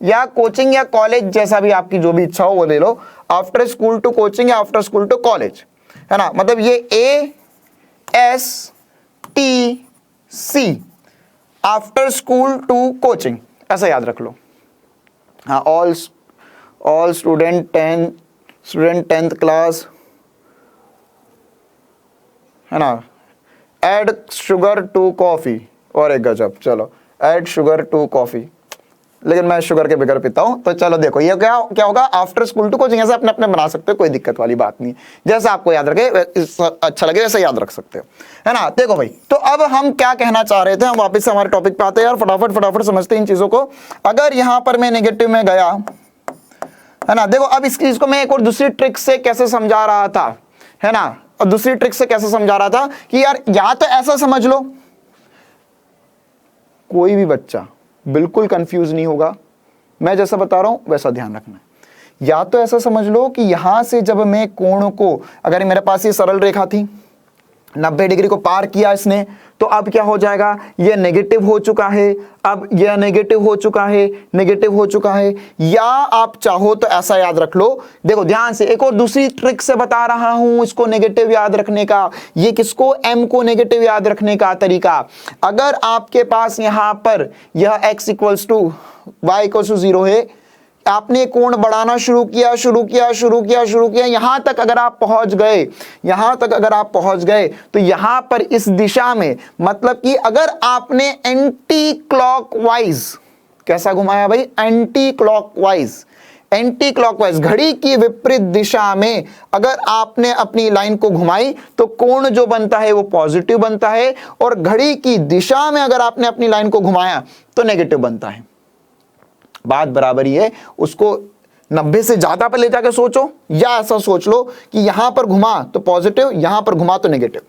या कोचिंग या कॉलेज, जैसा भी आपकी जो भी इच्छा हो वो ले लो। आफ्टर स्कूल टू कोचिंग या आफ्टर स्कूल टू कॉलेज, है ना, मतलब ये ASTC, after school to coaching, ऐसा याद रख लो। हाँ, ऑल स्टूडेंट 10th क्लास, है ना, ऐड शुगर टू कॉफी, और एक गजब, चलो ऐड शुगर टू कॉफी, लेकिन मैं शुगर के बगैर पीता हूं। तो चलो देखो ये क्या क्या होगा, आफ्टर स्कूल टू कोचिंग ऐसे अपने अपने बना सकते हो, कोई दिक्कत वाली बात नहीं, जैसा आपको याद रखे अच्छा लगे वैसे याद रख सकते हो, है ना। देखो भाई, तो अब हम क्या कहना चाह रहे थे, हम वापस से हमारे टॉपिक पे आते हैं यार, फटाफट फटाफट समझते हैं इन चीजों को। अगर यहां पर मैं नेगेटिव में गया, है ना, देखो अब इस चीज को मैं एक और दूसरी ट्रिक से कैसे समझा रहा था, है ना, और दूसरी ट्रिक से कैसे समझा रहा था कि यार या तो ऐसा समझ लो, कोई भी बच्चा बिल्कुल कंफ्यूज नहीं होगा, मैं जैसा बता रहा हूं वैसा ध्यान रखना। या तो ऐसा समझ लो कि यहां से जब मैं कोण को, अगर मेरे पास ये सरल रेखा थी, 90 डिग्री को पार किया इसने, तो अब क्या हो जाएगा, ये नेगेटिव हो चुका है, अब यह नेगेटिव हो चुका है, नेगेटिव हो चुका है। या आप चाहो तो ऐसा याद रख लो, देखो ध्यान से, एक और दूसरी ट्रिक से बता रहा हूं इसको नेगेटिव याद रखने का, ये किसको, m को नेगेटिव याद रखने का तरीका। अगर आपके पास यहां पर यह x equals to Y equals to 0 है, आपने कोण बढ़ाना शुरू किया यहां तक अगर आप पहुंच गए, यहां तक अगर आप पहुंच गए, तो यहां पर इस दिशा में, मतलब कि अगर आपने एंटी क्लॉकवाइज कैसा घुमाया भाई, एंटी क्लॉकवाइज घड़ी की विपरीत दिशा में अगर आपने अपनी लाइन को घुमाई, तो कोण जो बनता है वो पॉजिटिव बनता है, और घड़ी की दिशा में अगर आपने अपनी लाइन को घुमाया तो नेगेटिव बनता है। बात बराबर ही है, उसको 90 से ज्यादा पर ले जाकर सोचो, या ऐसा सोच लो कि यहां पर घुमा तो पॉजिटिव, यहां पर घुमा तो नेगेटिव।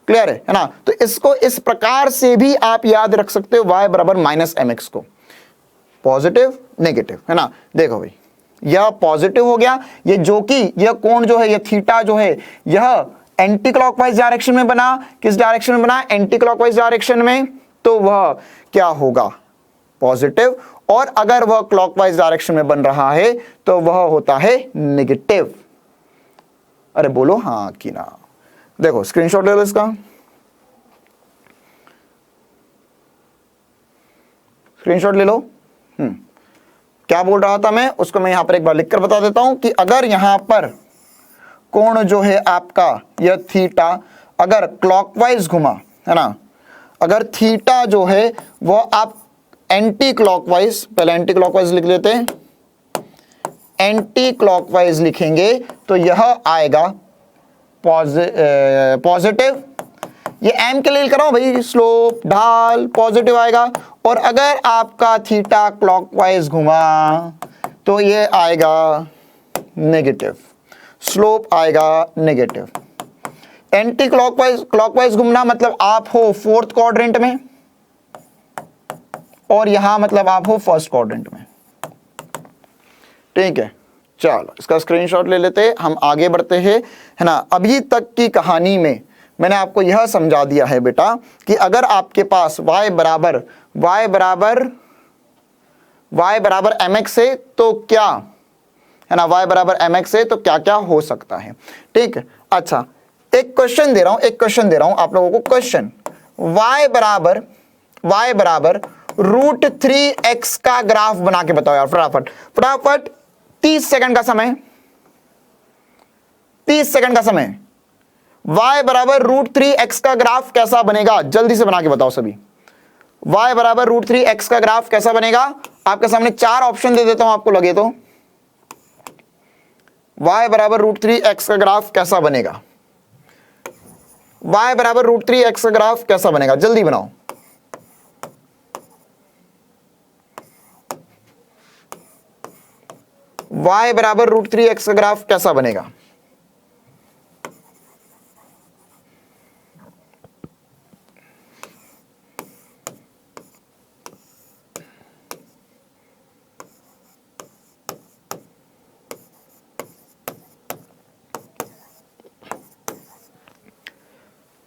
क्लियर है ना। तो इसको इस प्रकार से भी आप याद रख सकते हो, y बराबर माइनस mx को, पॉजिटिव नेगेटिव, है ना। देखो भाई, यह पॉजिटिव हो गया, ये जो कि यह कोण जो है, यह थीटा जो है, यह एंटी क्लॉकवाइज डायरेक्शन में बना, किस डायरेक्शन में बना, एंटी क्लॉकवाइज डायरेक्शन में, तो वह क्या होगा, पॉजिटिव, और अगर वह क्लॉकवाइज डायरेक्शन में बन रहा है तो वह होता है नेगेटिव। अरे बोलो हाँ कि ना। देखो स्क्रीनशॉट ले लो इसका, स्क्रीनशॉट ले लो। क्या बोल रहा था मैं, उसको मैं यहां पर एक बार लिखकर बता देता हूं कि अगर यहां पर कोण जो है आपका यह थीटा अगर क्लॉकवाइज घुमा, है ना, अगर थीटा जो है वह आप एंटी क्लॉकवाइज, पहले एंटी क्लॉकवाइज लिख लेते हैं, एंटी क्लॉकवाइज लिखेंगे तो यह आएगा पॉजिटिव, ये m के लिए लिख रहा हूं भाई, स्लोप ढाल पॉजिटिव आएगा। और अगर आपका थीटा क्लॉकवाइज घुमा तो ये आएगा नेगेटिव, स्लोप आएगा नेगेटिव। एंटी क्लॉकवाइज घूमना मतलब आप हो फोर्थ क्वाड्रेंट में, और यहां मतलब आप हो फर्स्ट क्वाड्रेंट में। ठीक है, चलो इसका स्क्रीनशॉट ले लेते हैं, हम आगे बढ़ते हैं, है ना। अभी तक की कहानी में मैंने आपको यह समझा दिया है बेटा कि अगर आपके पास y बराबर mx है तो क्या, है ना, y बराबर mx है तो क्या क्या हो सकता है। ठीक है, अच्छा एक क्वेश्चन दे रहा हूं आप लोगों को, क्वेश्चन y बराबर √3x का ग्राफ बना के बताओ यार, फटाफट 30 सेकंड का समय, 30 सेकंड का समय। y बराबर √3x का ग्राफ कैसा बनेगा, जल्दी से बना के बताओ सभी। y बराबर √3x का ग्राफ कैसा बनेगा, आपके सामने 4 ऑप्शन दे देता हूं, आपको लगे तो। y बराबर √3x का ग्राफ कैसा बनेगा, y बराबर √3x का ग्राफ कैसा बनेगा, जल्दी बनाओ। y बराबर √3x का ग्राफ कैसा बनेगा,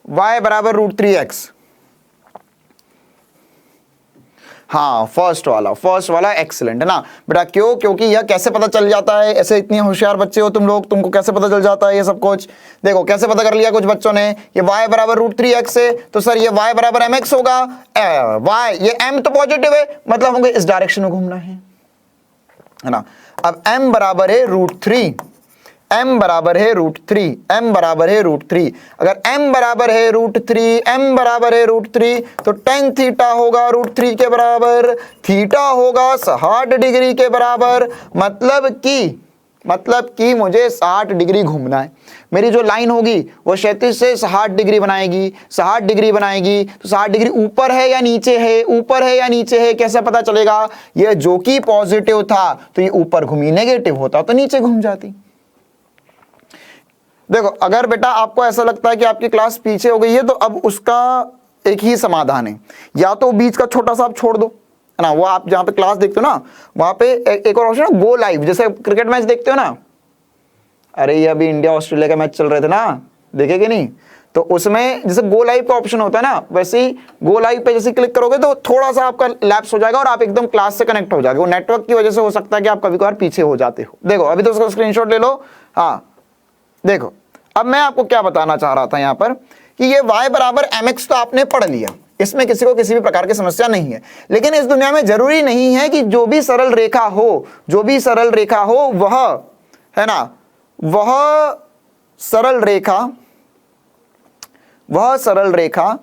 y बराबर √3x, हाँ फर्स्ट वाला एक्सीलेंट, है ना बेटा। क्यों, क्योंकि यह कैसे पता चल जाता है, ऐसे इतने होशियार बच्चे हो तुम लोग, तुमको कैसे पता चल जाता है ये सब कुछ। देखो कैसे पता कर लिया कुछ बच्चों ने, ये y बराबर √3x है तो सर ये y बराबर mx होगा, y ये m तो पॉजिटिव है, मतलब हमको इस डायरेक्शन में घूमना है ना। अब m बराबर है √3, m बराबर है √3, m बराबर है √3। अगर m बराबर है √3, m बराबर है √3 तो tan थीटा होगा √3 के बराबर, थीटा होगा 60 डिग्री के बराबर। मतलब कि मुझे 60 डिग्री घूमना है। मेरी जो लाइन होगी वो क्षैतिज से 60 डिग्री बनाएगी, 60 डिग्री बनाएगी। तो 60 डिग्री ऊपर है या नीचे है, ऊपर है या नीचे है, कैसे पता चलेगा? ये जो कि पॉजिटिव था तो ये ऊपर घूमी, नेगेटिव होता तो नीचे घूम जाती। देखो, अगर बेटा आपको ऐसा लगता है कि आपकी क्लास पीछे हो गई है तो अब उसका एक ही समाधान है, या तो बीच का छोटा सा आप छोड़ दो, है ना, वो आप जहां पे क्लास देखते हो ना वहां पे एक और ऑप्शन है, गो लाइव। जैसे क्रिकेट मैच देखते हो ना, अरे ये अभी इंडिया ऑस्ट्रेलिया का मैच चल रहे थे ना, देखे कि नहीं? तो उसमें जैसे गो लाइव का ऑप्शन होता है ना, वैसे ही गो लाइव पे जैसे क्लिक करोगे तो थोड़ा सा आपका लैप्स हो जाएगा और आप एकदम क्लास से कनेक्ट हो जाएगा। वो नेटवर्क की वजह से हो सकता है कि आप कभी कभार पीछे हो जाते हो। देखो अभी तो उसका स्क्रीनशॉट ले लो। हाँ देखो, अब मैं आपको क्या बताना चाह रहा था यहाँ पर कि ये y बराबर mx तो आपने पढ़ लिया, इसमें किसी को किसी भी प्रकार की समस्या नहीं है। लेकिन इस दुनिया में जरूरी नहीं है कि जो भी सरल रेखा हो, जो भी सरल रेखा हो वह, है ना, वह सरल रेखा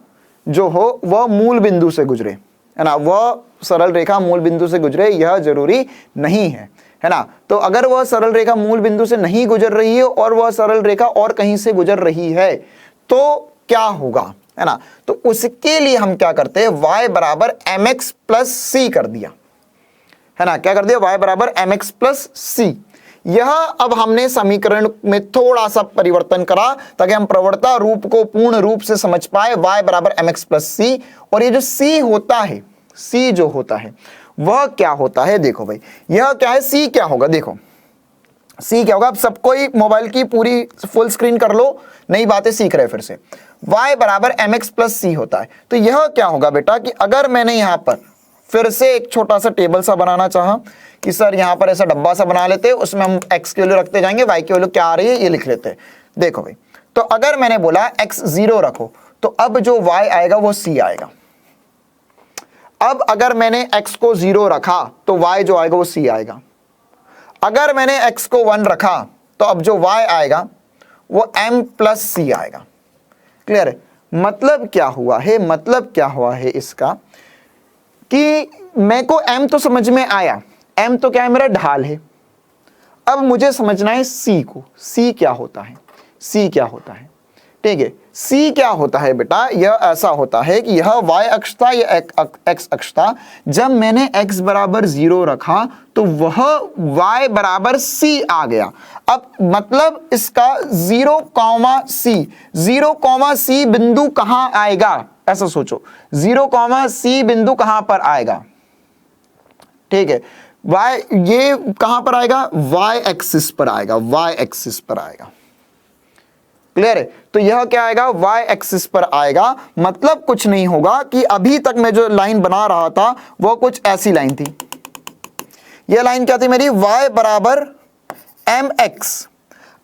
जो हो वह मूल बिंदु से गुजरे, है ना, वह सरल रेखा मूल बिंदु से गुजरे, यह जरूरी नहीं है ना। तो अगर वह सरल रेखा मूल बिंदु से नहीं गुजर रही है और वह सरल रेखा और कहीं से गुजर रही है तो क्या होगा, है ना। तो उसके लिए हम क्या करते हैं, y बराबर mx प्लस सी कर दिया, है ना। क्या कर दिया, y बराबर mx प्लस सी। यह अब हमने समीकरण में थोड़ा सा परिवर्तन करा ताकि हम प्रवणता रूप को पूर्ण रूप से समझ पाए, y बराबर mx प्लस सी। और ये जो c होता है, c जो होता है वह क्या होता है, देखो भाई यह क्या है, c क्या होगा, देखो c क्या होगा। अब सबको ही मोबाइल की पूरी फुल स्क्रीन कर लो, नई बातें सीख रहे फिर से। y बराबर mx प्लस सी होता है। तो यह क्या होगा बेटा कि अगर मैंने यहां पर फिर से एक छोटा सा टेबल सा बनाना चाहा कि सर यहां पर ऐसा डब्बा सा बना लेते, उसमें हम x की वैल्यू रखते जाएंगे, y की वैल्यू क्या आ रही है ये लिख लेते। देखो भाई, तो अगर मैंने बोला x 0 रखो तो अब जो y आएगा वो c आएगा। अब अगर मैंने x को 0 रखा तो y जो आएगा वो c आएगा। अगर मैंने x को 1 रखा तो अब जो y आएगा वो m प्लस सी आएगा। क्लियर है? मतलब क्या हुआ है, मतलब क्या हुआ है इसका कि मेरे को m तो समझ में आया, m तो क्या है, मेरा ढाल है। अब मुझे समझना है c को, c क्या होता है, c क्या होता है। ठीक है, c क्या होता है बेटा, यह ऐसा होता है कि यह y अक्ष था, यह x अक्ष था। जब मैंने x बराबर 0 रखा तो वह y बराबर c आ गया। अब मतलब इसका 0,c बिंदु कहां आएगा, ऐसा सोचो, 0,c बिंदु कहां पर आएगा। ठीक है, y ये कहां पर आएगा, y एक्सिस पर आएगा, y एक्सिस पर आएगा। क्लियर है? तो यह क्या आएगा, y एक्सिस पर आएगा। मतलब कुछ नहीं होगा कि अभी तक मैं जो लाइन बना रहा था वो कुछ ऐसी लाइन थी। यह लाइन क्या थी मेरी, y बराबर mx।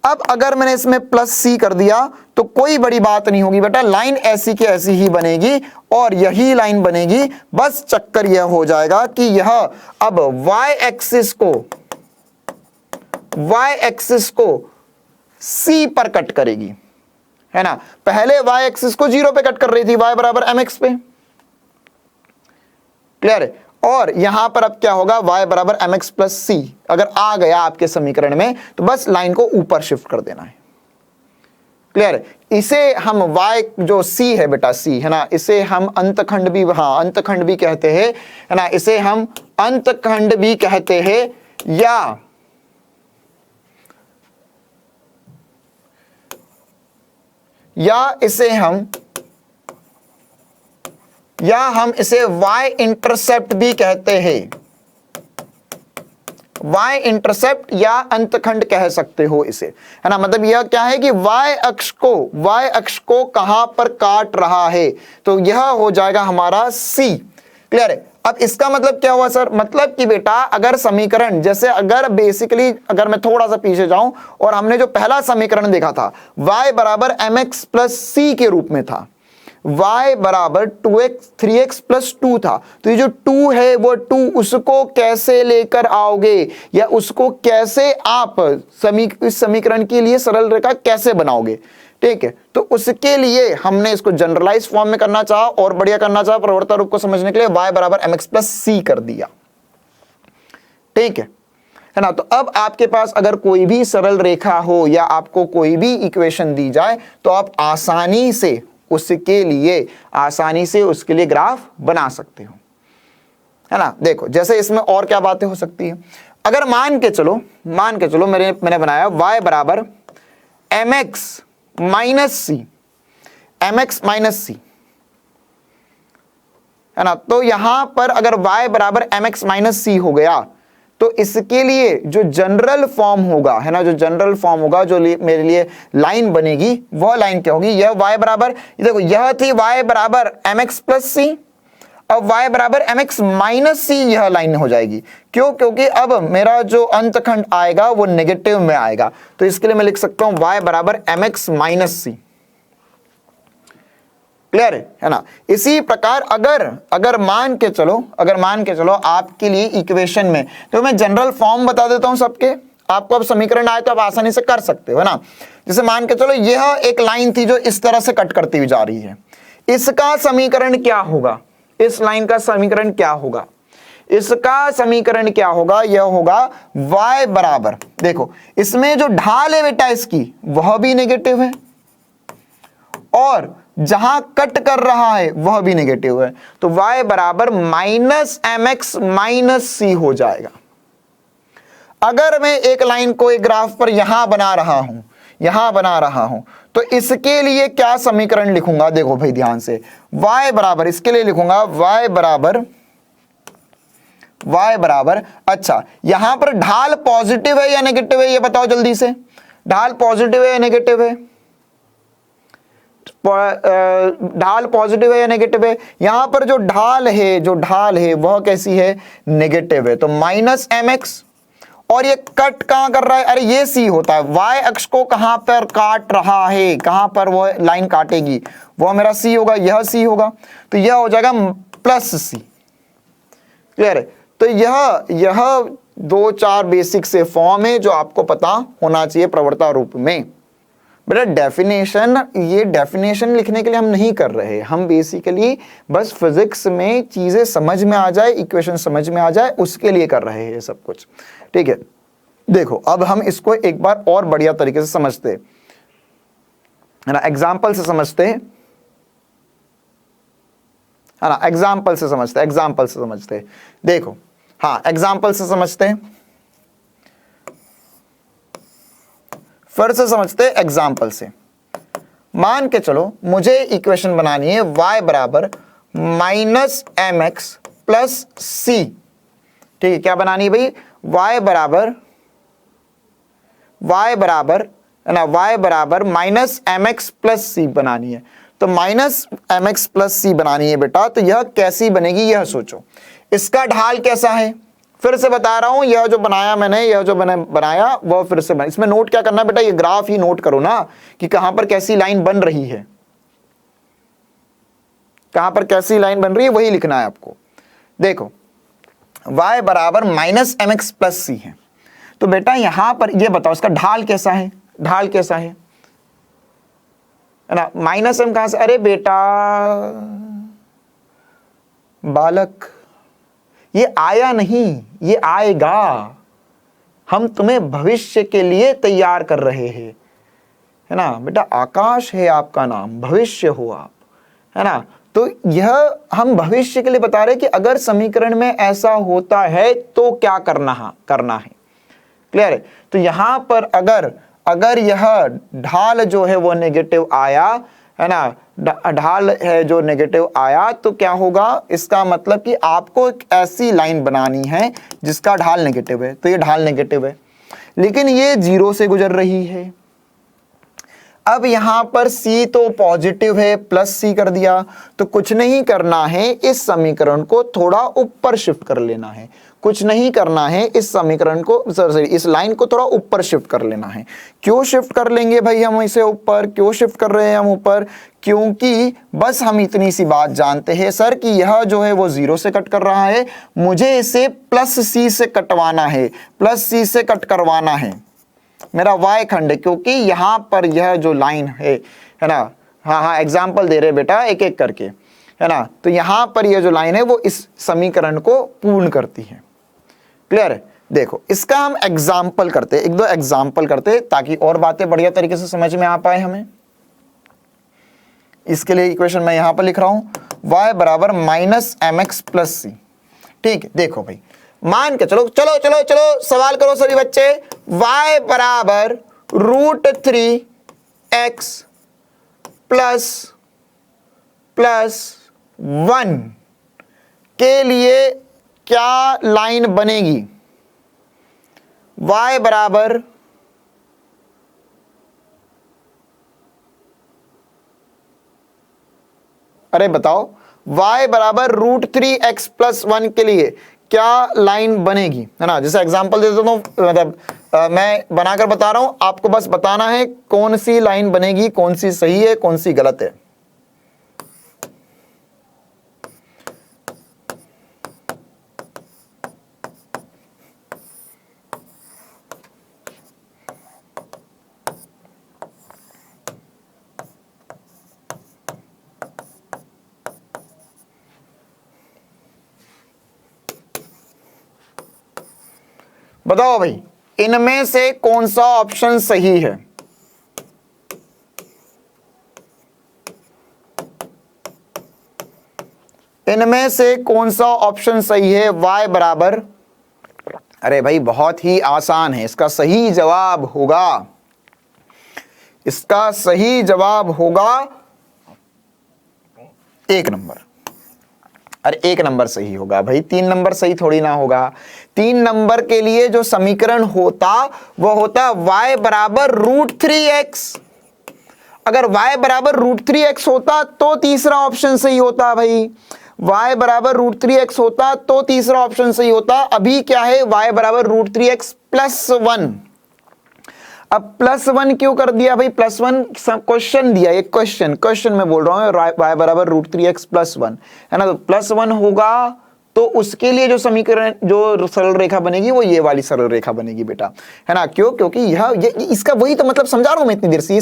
अब अगर मैंने इसमें प्लस सी कर दिया तो कोई बड़ी बात नहीं होगी बेटा, लाइन ऐसी की ऐसी ही बनेगी और यही लाइन बनेगी। बस चक्कर यह हो जाएगा कि यह अब y एक्सिस को c पर कट करेगी, है ना। पहले y एक्सिस को 0 पे कट कर रही थी, y बराबर mx पे। क्लियर है? और यहां पर अब क्या होगा, y बराबर mx प्लस सी अगर आ गया आपके समीकरण में तो बस लाइन को ऊपर शिफ्ट कर देना है। क्लियर है? इसे हम y जो c है बेटा, c है ना, इसे हम अंतखंड भी, हाँ अंतखंड भी कहते हैं, है ना, इसे हम अंतखंड भी कहते हैं या हम इसे y इंटरसेप्ट भी कहते हैं। y इंटरसेप्ट या अंतखंड कह सकते हो इसे, है ना। मतलब यह क्या है कि y अक्ष को कहां पर काट रहा है, तो यह हो जाएगा हमारा c। क्लियर है? अब इसका मतलब क्या हुआ सर, मतलब कि बेटा अगर समीकरण जैसे अगर बेसिकली अगर मैं थोड़ा सा पीछे जाऊं और हमने जो पहला समीकरण देखा था y बराबर mx प्लस सी के रूप में था, y बराबर 2x 3x प्लस 2 था, तो ये जो 2 है वो 2 उसको कैसे लेकर आओगे या उसको कैसे आप इस समीकरण के लिए सरल रेखा कैसे बनाओगे, ठीक है। तो उसके लिए हमने इसको जनरलाइज फॉर्म में करना चाहा और बढ़िया करना चाहा प्रवर्ता रूप को समझने के लिए y बराबर mx प्लस सी कर दिया, ठीक है ना। तो अब आपके पास अगर कोई भी सरल रेखा हो या आपको कोई भी इक्वेशन दी जाए तो आप आसानी से उसके लिए ग्राफ बना सकते हो, है ना। देखो जैसे इसमें और क्या बातें हो सकती है, अगर मान के चलो मैंने बनाया y बराबर mx माइनस सी, है ना। तो यहां पर अगर y बराबर mx माइनस सी हो गया तो इसके लिए जो जनरल फॉर्म होगा, है ना, जो मेरे लिए लाइन बनेगी वह लाइन क्या होगी, यह y बराबर, देखो यह थी y बराबर mx प्लस सी, अब y बराबर mx माइनस सी यह लाइन हो जाएगी। क्यों? क्योंकि अब मेरा जो अंतखंड आएगा वो नेगेटिव में आएगा, तो इसके लिए मैं लिख सकता हूं y बराबर mx माइनस सी। क्लियर है ना। इसी प्रकार अगर मान के चलो आपके लिए इक्वेशन में, तो मैं जनरल फॉर्म बता देता हूं सबके, आपको अब समीकरण आए तो आप आसानी से कर सकते हो, है ना। जैसे मान के चलो यह एक लाइन थी जो इस तरह से कट करती हुई जा रही है, इसका समीकरण क्या होगा, इस लाइन का समीकरण क्या होगा, इसका समीकरण क्या होगा, यह होगा y बराबर, देखो इसमें जो ढाल है बेटा इसकी वह भी नेगेटिव है और जहां कट कर रहा है वह भी नेगेटिव है, तो y बराबर माइनस mx माइनस सी हो जाएगा। अगर मैं एक लाइन को एक ग्राफ पर यहां बना रहा हूं तो इसके लिए क्या समीकरण लिखूंगा, देखो भाई ध्यान से, y बराबर, इसके लिए लिखूंगा y बराबर, अच्छा यहां पर ढाल पॉजिटिव है या नेगेटिव है, ये बताओ जल्दी से, ढाल पॉजिटिव है या नेगेटिव है, ढाल पॉजिटिव है या नेगेटिव है, यहां पर जो ढाल है वह कैसी है, नेगेटिव है, तो माइनस mx, और ये कट कहां कर रहा है, अरे ये सी होता है, y अक्ष को कहां पर काट रहा है, कहां पर वो लाइन काटेगी, वो मेरा सी होगा, यह सी होगा, तो यह हो जाएगा प्लस सी। क्लियर है। तो यह 2-4 बेसिक से फॉर्म है जो आपको पता होना चाहिए प्रवर्ता रूप में। बेटा डेफिनेशन लिखने के लिए हम नहीं कर रहे, हम बेसिकली बस फिजिक्स में चीजें समझ में आ जाए, इक्वेशन समझ में आ जाए, उसके लिए कर रहे हैं सब कुछ, ठीक है। देखो अब हम इसको एक बार और बढ़िया तरीके से समझते हैं, है ना, एग्जाम्पल से समझते हैं, है ना, एग्जाम्पल से समझते हैं। देखो हाँ, एग्जाम्पल से समझते हैं, फिर से समझते एग्जाम्पल से। मान के चलो मुझे इक्वेशन बनानी है y बराबर माइनस mx प्लस सी, ठीक है, क्या बनानी है भाई, y बराबर माइनस mx प्लस सी बनानी है। तो माइनस mx प्लस सी बनानी है बेटा, तो यह कैसी बनेगी यह सोचो, इसका ढाल कैसा है, फिर से बता रहा हूं, यह जो मैंने बनाया वह फिर से इसमें नोट क्या करना बेटा, ये ग्राफ ही नोट करो ना कि कहां पर कैसी लाइन बन रही है, वही लिखना है आपको। देखो y बराबर माइनस mx प्लस सी है, तो बेटा यहां पर ये बताओ इसका ढाल कैसा है, है ना, माइनस m कहां से, अरे बेटा बालक ये आया नहीं, ये आएगा, हम तुम्हें भविष्य के लिए तैयार कर रहे हैं, है ना बेटा, आकाश है आपका नाम, भविष्य हो आप, है ना। तो यह हम भविष्य के लिए बता रहे हैं कि अगर समीकरण में ऐसा होता है तो क्या करना है। क्लियर है। तो यहां पर अगर यह ढाल जो है वो नेगेटिव आया, है ना, ढाल है जो नेगेटिव आया, तो क्या होगा, इसका मतलब कि आपको एक ऐसी लाइन बनानी है जिसका ढाल नेगेटिव है, तो ये ढाल नेगेटिव है, लेकिन ये 0 से गुजर रही है। अब यहां पर c तो पॉजिटिव है, प्लस c कर दिया, तो कुछ नहीं करना है, इस समीकरण को थोड़ा ऊपर शिफ्ट कर लेना है। कुछ नहीं करना है, इस समीकरण को सॉरी इस लाइन को थोड़ा ऊपर शिफ्ट कर लेना है। क्यों शिफ्ट कर लेंगे भाई हम इसे ऊपर, क्यों शिफ्ट कर रहे हैं हम ऊपर? क्योंकि बस हम इतनी सी बात जानते हैं सर कि यह जो है वो 0 से कट कर रहा है, मुझे इसे प्लस c से कटवाना है, प्लस c से कट करवाना है मेरा y खंड है, क्योंकि यहां पर यह जो लाइन है ना, हाँ एग्जाम्पल दे रहे बेटा एक एक करके, है ना, तो यहां पर यह जो लाइन है वो इस समीकरण को पूर्ण करती है। क्लियर है? देखो इसका हम एग्जाम्पल करते, एक दो एग्जाम्पल करते ताकि और बातें बढ़िया तरीके से समझ में आ पाए हमें। इसके लिए इक्वेशन मैं यहां पर लिख रहा हूं y बराबर माइनस एम एक्स प्लस सी। ठीक है, देखो भाई मान के चलो चलो चलो चलो सवाल करो सभी बच्चे। y बराबर √3x प्लस 1 के लिए क्या लाइन बनेगी? y बराबर अरे बताओ y बराबर √3x प्लस 1 के लिए क्या लाइन बनेगी, है ना। जैसे एग्जांपल दे देता हूं, मतलब मैं बनाकर बता रहा हूं, आपको बस बताना है कौन सी लाइन बनेगी, कौन सी सही है कौन सी गलत है। बताओ भाई इनमें से कौन सा ऑप्शन सही है? इनमें से कौन सा ऑप्शन सही है? y बराबर, अरे भाई बहुत ही आसान है, इसका सही जवाब होगा, इसका सही जवाब होगा 1 नंबर। अरे 1 नंबर सही होगा भाई, 3 नंबर सही थोड़ी ना होगा। 3 नंबर के लिए जो समीकरण होता वह होता y बराबर √3x। अगर y बराबर √3x होता तो तीसरा ऑप्शन सही होता भाई, y बराबर √3x होता तो तीसरा ऑप्शन सही होता। अभी क्या है, y बराबर √3x प्लस 1। अब प्लस 1 क्यों कर दिया भाई? प्लस 1 क्वेश्चन दिया, एक क्वेश्चन में बोल रहा हूं y बराबर √3x प्लस 1, है ना। तो प्लस 1 होगा तो उसके लिए जो समीकरण, जो सरल रेखा बनेगी वो ये वाली सरल रेखा बनेगी बेटा, है ना। क्यों? क्योंकि ये इसका वही तो मतलब समझा रहा हूं मैं इतनी देर से। ये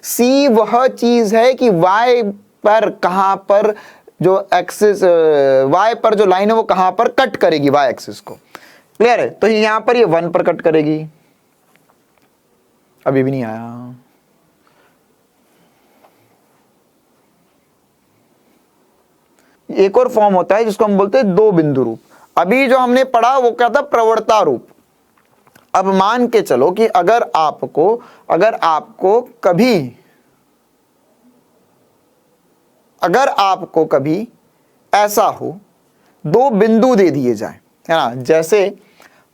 सी वह चीज है कि y पर कहां पर जो एक्सिस, y पर जो लाइन है वो कहां पर कट करेगी y एक्सिस को। क्लियर है? तो यहां पर ये 1 पर कट करेगी। अभी भी नहीं आया। एक और फॉर्म होता है जिसको हम बोलते हैं 2 बिंदु रूप। अभी जो हमने पढ़ा वो क्या था? प्रवणता रूप। अब मान के चलो कि अगर आपको कभी ऐसा हो, 2 बिंदु दे दिए जाए, है ना। जैसे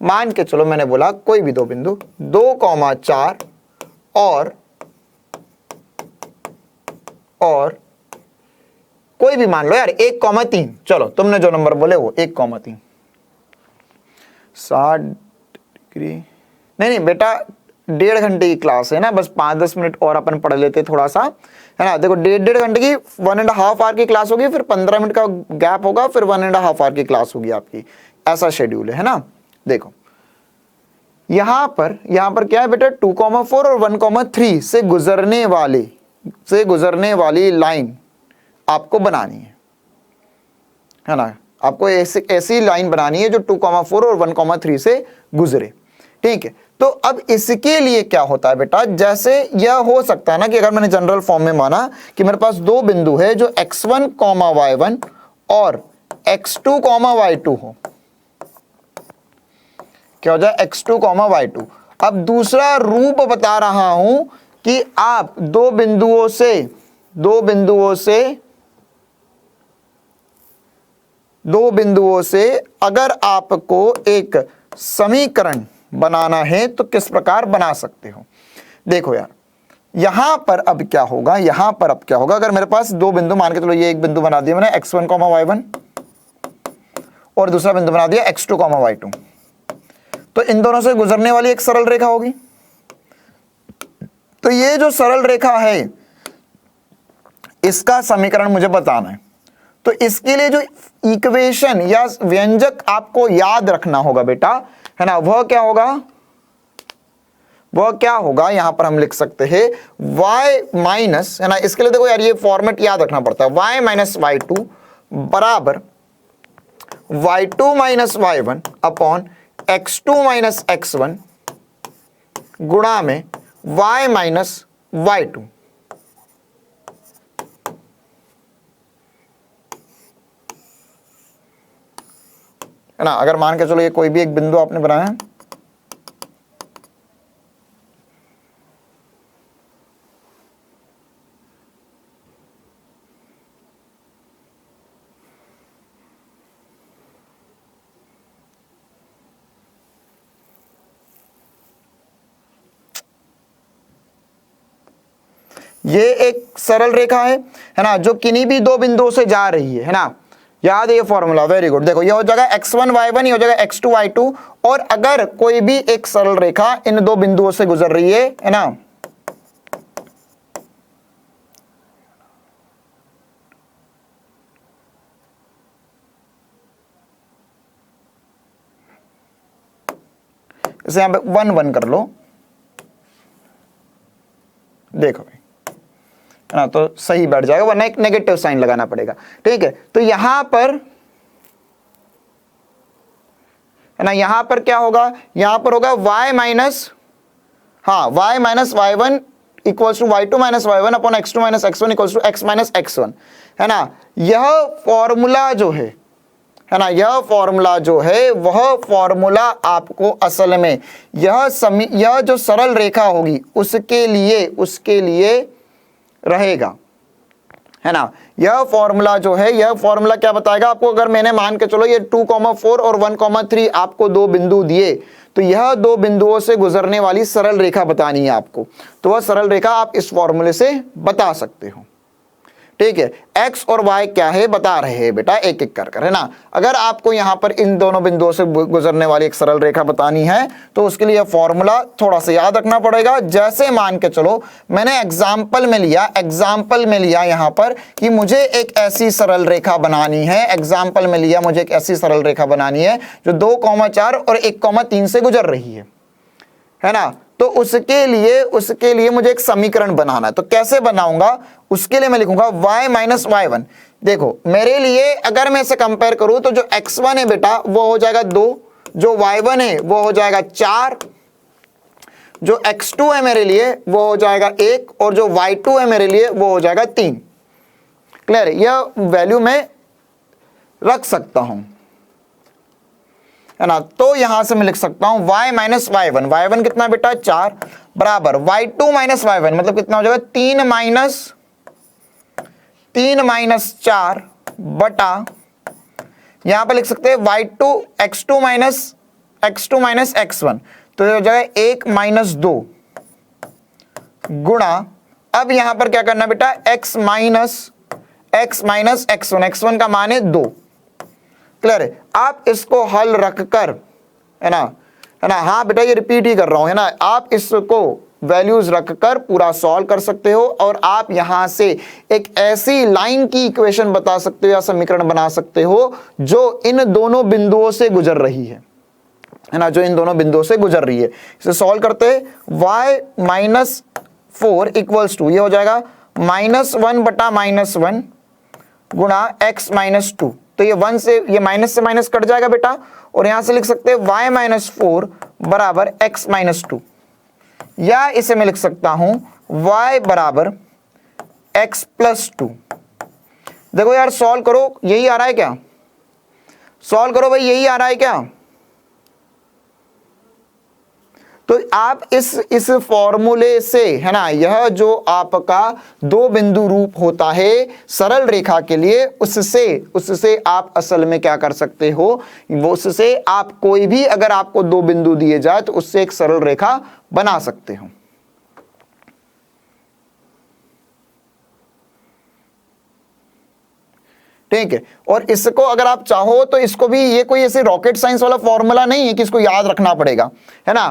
मान के चलो मैंने बोला कोई भी 2 बिंदु 2,4 और कोई भी मान लो यार 1,3, चलो तुमने जो नंबर बोले वो 1,3। 60 डिग्री नहीं बेटा, 1.5 घंटे की क्लास है ना, बस 5-10 मिनट और अपन पढ़ लेते थोड़ा सा, है ना। देखो 1.5 घंटे की 1.5 आवर की क्लास होगी, फिर 15 मिनट का गैप होगा, फिर 1.5 आवर की क्लास होगी आपकी, ऐसा शेड्यूल है ना। देखो यहां पर क्या है बेटा, 2,4 और 1,3 से गुजरने वाली लाइन आपको बनानी है ना। आपको ऐसी लाइन बनानी है जो 2,4 और 1,3 से गुजरे। ठीक है, तो अब इसके लिए क्या होता है बेटा, जैसे यह हो सकता है ना कि अगर मैंने जनरल फॉर्म में माना कि मेरे पास 2 बिंदु है जो x1, y1 और x2, y2 हो, क्या हो जाए, x2, y2। अब दूसरा रूप बता रहा हूं कि आप 2 बिंदुओं से अगर आपको एक समीकरण बनाना है तो किस प्रकार बना सकते हो। देखो यार, यहां पर अब क्या होगा, यहां पर अब क्या होगा, अगर मेरे पास दो बिंदु मान के चलो, ये एक बिंदु बना दिया मैंने x1, y1 और दूसरा बिंदु बना दिया x2, y2, तो इन दोनों से गुजरने वाली एक सरल रेखा होगी। तो ये जो सरल रेखा है इसका समीकरण मुझे बताना है। तो इसके लिए जो इक्वेशन या व्यंजक आपको याद रखना होगा बेटा, है ना, वह क्या होगा, वह क्या होगा, यहां पर हम लिख सकते हैं y माइनस, है ना, इसके लिए देखो यार ये फॉर्मेट याद रखना पड़ता है, y माइनस y2 बराबर y2 minus y1 upon x2 minus x1 गुणा में y माइनस y2। है ना, अगर मान के चलो ये कोई भी एक बिंदु आपने बनाया है, ये एक सरल रेखा है ना, जो किन्हीं भी दो बिंदुओं से जा रही है ना, याद है ये फॉर्मूला, वेरी गुड। देखो ये हो जाएगा x1 y1, ये हो जाएगा x2 y2, और अगर कोई भी एक सरल रेखा इन दो बिंदुओं से गुजर रही है ना, इसे यहां पे 1 1 कर लो, देखो भाई, है ना, तो सही बैठ जाएगा, वरना एक नेगेटिव साइन लगाना पड़ेगा। ठीक है, तो यहां पर, है ना, यहां पर क्या होगा, यहां पर होगा y माइनस, हाँ, y minus y1 equals to y2 minus y1 upon x2 minus x1 equals to x minus x1। है ना, यह फॉर्मूला जो है ना, यह फॉर्मूला जो है वह फॉर्मूला आपको असल में यह जो सरल रेखा होगी उसके लिए रहेगा। है ना, यह फॉर्मूला जो है, यह फॉर्मूला क्या बताएगा आपको, अगर मैंने मान के चलो ये 2,4 और 1,3 आपको दो बिंदु दिए, तो यह दो बिंदुओं से गुजरने वाली सरल रेखा बतानी है आपको, तो वह सरल रेखा आप इस फॉर्मूले से बता सकते हो। ठीक है, x और y क्या है बता रहे हैं बेटा, एक एक कर, है ना। अगर आपको यहां पर इन दोनों बिंदुओं से गुजरने वाली एक सरल रेखा बतानी है तो उसके लिए फॉर्मूला थोड़ा सा याद रखना पड़ेगा। जैसे मान के चलो मैंने एग्जाम्पल में लिया यहां पर कि मुझे एक ऐसी सरल रेखा बनानी है, एग्जाम्पल में लिया मुझे एक ऐसी सरल रेखा बनानी है जो 2,4 और 1,3 से गुजर रही है ना। तो उसके लिए मुझे एक समीकरण बनाना है, तो कैसे बनाऊंगा, उसके लिए मैं लिखूंगा y माइनस y1। देखो मेरे लिए अगर मैं इसे कंपेयर करूं तो जो x1 है बेटा वो हो जाएगा 2, जो y1 है वो हो जाएगा 4, जो x2 है मेरे लिए वो हो जाएगा 1, और जो y2 है मेरे लिए वो हो जाएगा 3। क्लियर है, यह वैल्यू मैं रख सकता हूं, है ना। तो यहां से मैं लिख सकता हूं y माइनस y1, y1 कितना बेटा 4 बराबर y2 माइनस y1 मतलब कितना हो जाएगा 3 माइनस 4 बटा, यहां पर लिख सकते हैं y2 x2 माइनस x1, तो ये हो जाएगा 1 माइनस 2 गुणा, अब यहां पर क्या करना बेटा x माइनस x1 का मान है 2। क्लियर है, आप इसको हल रखकर, है ना, हाँ बेटा ये रिपीट ही कर रहा हूं, है ना, आप इसको वैल्यूज रखकर पूरा सॉल्व कर सकते हो और आप यहां से एक ऐसी लाइन की इक्वेशन बता सकते हो या समीकरण बना सकते हो जो इन दोनों बिंदुओं से गुजर रही है ना, जो इन दोनों बिंदुओं से गुजर रही है। इसे सॉल्व करते हैं, y माइनस 4 इक्वल्स टू, ये हो जाएगा -1 बटा -1 गुणा x माइनस 2, तो ये 1 से, ये माइनस से माइनस कट जाएगा बेटा, और यहां से लिख सकते हैं y माइनस 4 बराबर x माइनस 2, या इसे मैं लिख सकता हूं y बराबर x प्लस 2। देखो यार सॉल्व करो, यही आ रहा है क्या, सॉल्व करो भाई, यही आ रहा है क्या। तो आप इस फॉर्मूले से, है ना, यह जो आपका दो बिंदु रूप होता है सरल रेखा के लिए, उससे आप असल में क्या कर सकते हो, वो उससे आप कोई भी, अगर आपको दो बिंदु दिए जाए तो उससे एक सरल रेखा बना सकते हो। ठीक है। और इसको अगर आप चाहो तो इसको भी, ये कोई ऐसे रॉकेट साइंस वाला फॉर्मूला नहीं है कि इसको याद रखना पड़ेगा, है ना।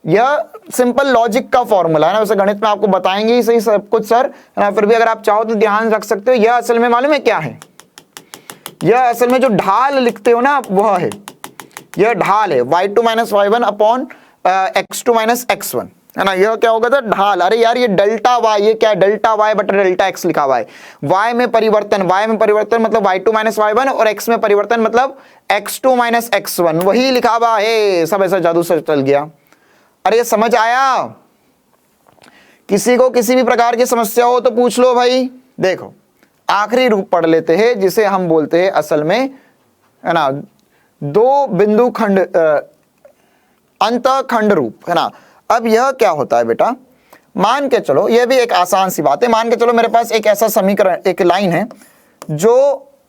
यह सिंपल लॉजिक का फॉर्मूला है ना, वैसे गणित में आपको बताएंगे ही सही सब कुछ सर, है ना, फिर भी अगर आप चाहो तो ध्यान रख सकते हो। यह असल में मालूम है क्या है, यह असल में जो ढाल लिखते हो ना आप, वह है, यह ढाल है y2 minus y1 upon x2 minus x1, है ना। यह क्या होगा था, ढाल। अरे यार ये डेल्टा y, ये क्या है, डेल्टा y बटा डेल्टा x लिखा हुआ है। y में परिवर्तन मतलब y2 माइनस y1 और x में परिवर्तन मतलब x2 माइनस x1, वही लिखा हुआ है। सब ऐसा जादू से चल गया। अरे ये समझ आया? किसी को किसी भी प्रकार की समस्या हो तो पूछ लो भाई। देखो आखिरी रूप पढ़ लेते हैं जिसे हम बोलते हैं असल में, है ना, दो बिंदु खंड अंतःखंड रूप, है ना। अब यह क्या होता है बेटा, मान के चलो, यह भी एक आसान सी बात है। मान के चलो मेरे पास एक ऐसा समीकरण, एक लाइन है जो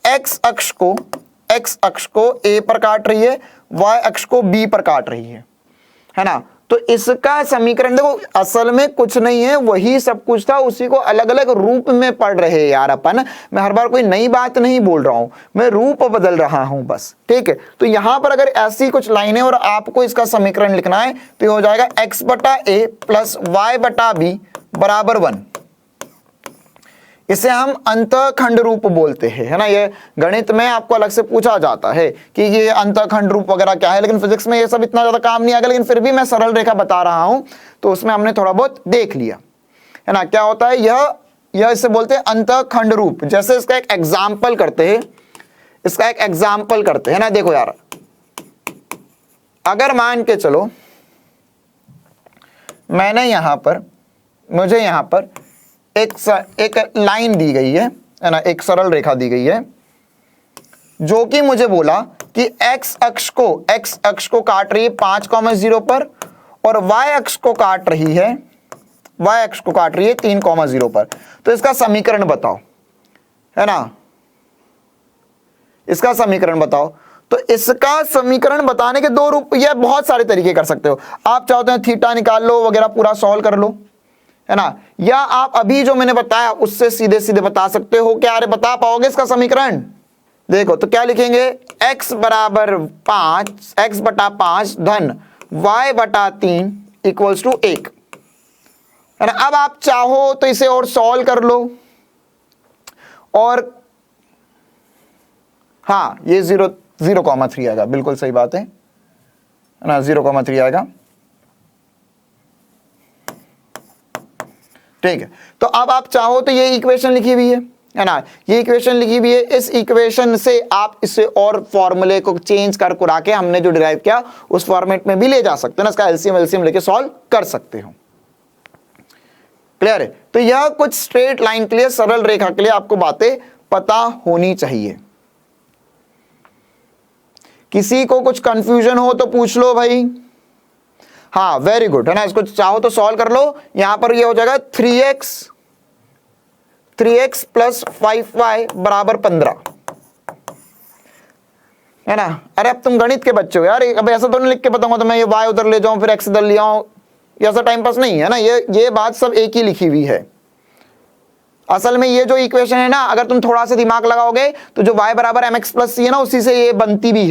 x अक्ष को a पर काट रही है, y अक्ष को b पर काट रही है ना। तो इसका समीकरण देखो, असल में कुछ नहीं है, वही सब कुछ था, उसी को अलग अलग रूप में पढ़ रहे हैं यार अपन। मैं हर बार कोई नई बात नहीं बोल रहा हूं, मैं रूप बदल रहा हूं बस, ठीक है। तो यहां पर अगर ऐसी कुछ लाइनें और आपको इसका समीकरण लिखना है तो ये हो जाएगा x बटा a प्लस y बटा b बराबर 1। इसे हम अंतःखंड रूप बोलते हैं, है ना। ये गणित में आपको अलग से पूछा जाता है कि ये अंतःखंड रूप वगैरह क्या है, लेकिन फिजिक्स में ये सब इतना ज्यादा काम नहीं आएगा। लेकिन फिर भी मैं सरल रेखा बता रहा हूं तो उसमें हमने थोड़ा बहुत देख लिया, है ना। क्या होता है यह इसे बोलते हैं अंतःखंड रूप। जैसे इसका एक एग्जाम्पल करते हैं, है ना। देखो यार, अगर मान के चलो मुझे यहां पर एक लाइन दी गई है ना, एक सरल रेखा दी गई है जो कि मुझे बोला कि x अक्ष को काट रही है 5,0 पर और y अक्ष को काट रही है 3,0 पर। तो इसका समीकरण बताओ, है ना, इसका समीकरण बताओ। तो इसका समीकरण बताने के दो रूप, ये बहुत सारे तरीके कर सकते हो। आप चाहते हैं थीटा निकाल लो वगैरह, पूरा सॉल्व कर लो, है ना, या आप अभी जो मैंने बताया उससे सीधे सीधे बता सकते हो। क्या अरे बता पाओगे इसका समीकरण? देखो तो क्या लिखेंगे, x बराबर 5, x बटा 5 धन y बटा 3 इक्वल्स टू 1, है ना। अब आप चाहो तो इसे और सॉल्व कर लो, और हाँ ये 0,3 आएगा, बिल्कुल सही बात है ना, 0,3 आएगा, ठीक है। तो अब आप चाहो तो ये इक्वेशन लिखी हुई है ना, ये इक्वेशन लिखी हुई है। इस इक्वेशन से आप इसे और फॉर्मूले को चेंज कर कुरा के हमने जो डिराइव किया उस फॉर्मेट में भी ले जा सकते हो ना, इसका एलसीएम लेके सॉल्व कर सकते हो। क्लियर है? तो यह कुछ स्ट्रेट लाइन के लिए, सरल रेखा के लिए आपको बातें पता होनी चाहिए। किसी को कुछ कंफ्यूजन हो तो पूछ लो भाई। हाँ वेरी गुड, है ना। इसको चाहो तो सॉल्व कर लो। यहां पर ये हो जाएगा 3x प्लस 5y बराबर 15, है ना। अरे अब तुम गणित के बच्चे हो यार, अब ऐसा तो नहीं लिख के बताऊंगा तो मैं ये y उधर ले जाऊं फिर x इधर ले आऊं, ऐसा टाइम पास नहीं है ना। ये बात सब एक ही लिखी हुई है। असल में ये जो इक्वेशन है ना, अगर तुम थोड़ा सा दिमाग लगाओगे तो जो y बराबर mx प्लस c है ना, उसी से ये बनती भी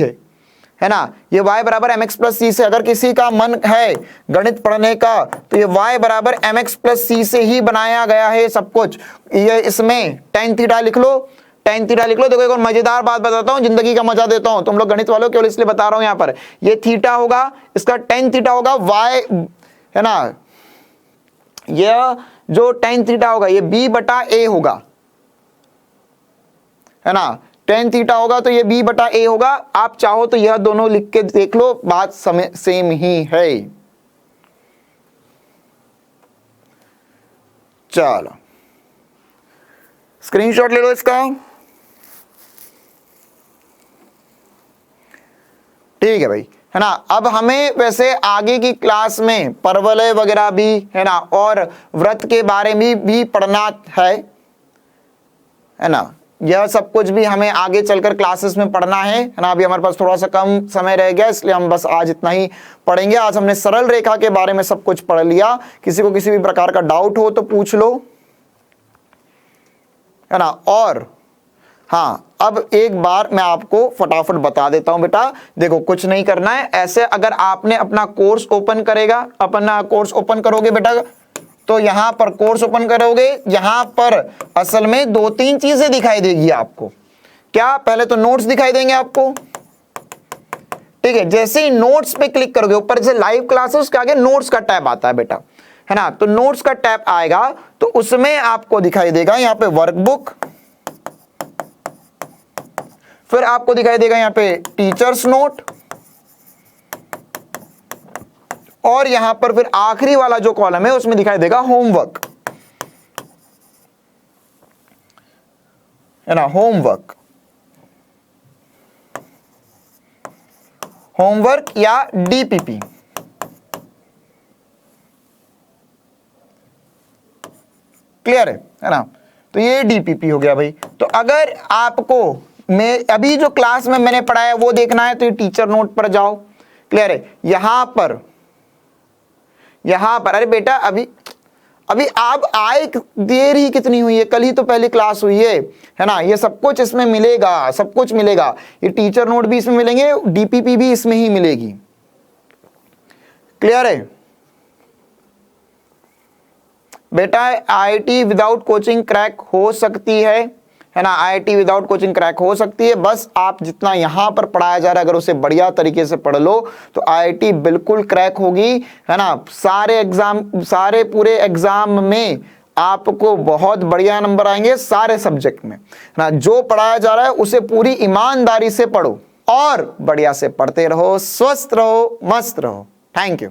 है ना। ये y बराबर mx प्लस c से, अगर किसी का मन है गणित पढ़ने का तो ये y बराबर mx प्लस c से ही बनाया गया है सब कुछ। ये इसमें tan थीटा लिख लो, देखो एक और मजेदार बात बताता हूं, जिंदगी का मजा देता हूं तुम लोग गणित वालों, केवल इसलिए बता रहा हूं। यहां पर ये थीटा होगा, इसका tan थीटा होगा y, है ना। यह जो tan थीटा होगा ये b बटा a होगा, है ना। tan थीटा होगा तो ये b बटा a होगा। आप चाहो तो यह दोनों लिख के देख लो, बात सेम ही है। चलो स्क्रीनशॉट ले लो इसका, ठीक है भाई, है ना। अब हमें वैसे आगे की क्लास में परवलय वगैरह भी, है ना, और व्रत के बारे में भी पढ़ना है ना। यह सब कुछ भी हमें आगे चलकर क्लासेस में पढ़ना है ना। अभी हमारे पास थोड़ा सा कम समय रह गया, इसलिए हम बस आज इतना ही पढ़ेंगे। आज हमने सरल रेखा के बारे में सब कुछ पढ़ लिया। किसी को किसी भी प्रकार का डाउट हो तो पूछ लो, है ना। और हाँ, अब एक बार मैं आपको फटाफट बता देता हूं बेटा। देखो कुछ नहीं करना है, ऐसे अगर आपने अपना कोर्स ओपन करोगे बेटा, तो यहां पर कोर्स ओपन करोगे, यहां पर असल में 2-3 चीजें दिखाई देगी आपको। क्या? पहले तो नोट्स दिखाई देंगे आपको, ठीक है। जैसे ही नोट्स पे क्लिक करोगे, ऊपर से लाइव क्लासेस के आगे नोट्स का टैब आता है बेटा, है ना। तो नोट्स का टैब आएगा तो उसमें आपको दिखाई देगा यहां पे वर्कबुक, फिर आपको दिखाई देगा यहां पे टीचर्स नोट, और यहां पर फिर आखिरी वाला जो कॉलम है उसमें दिखाई देगा होमवर्क, है ना। होमवर्क या डीपीपी, क्लियर है ना। तो ये डीपीपी हो गया भाई। तो अगर आपको मैं अभी जो क्लास में मैंने पढ़ाया वो देखना है तो ये टीचर नोट पर जाओ, क्लियर है। यहां पर अरे बेटा अभी आप आए देर ही कितनी हुई है, कल ही तो पहली क्लास हुई है ना। ये सब कुछ इसमें मिलेगा, सब कुछ मिलेगा। ये टीचर नोट भी इसमें मिलेंगे, डीपीपी भी इसमें ही मिलेगी, क्लियर है बेटा। आईआईटी विदाउट कोचिंग क्रैक हो सकती है ना। आईआईटी विदाउट कोचिंग क्रैक हो सकती है, बस आप जितना यहां पर पढ़ाया जा रहा है अगर उसे बढ़िया तरीके से पढ़ लो तो आईआईटी बिल्कुल क्रैक होगी, है ना। सारे पूरे एग्जाम में आपको बहुत बढ़िया नंबर आएंगे सारे सब्जेक्ट में, है ना। जो पढ़ाया जा रहा है उसे पूरी ईमानदारी से पढ़ो और बढ़िया से पढ़ते रहो, स्वस्थ रहो, मस्त रहो। Thank you.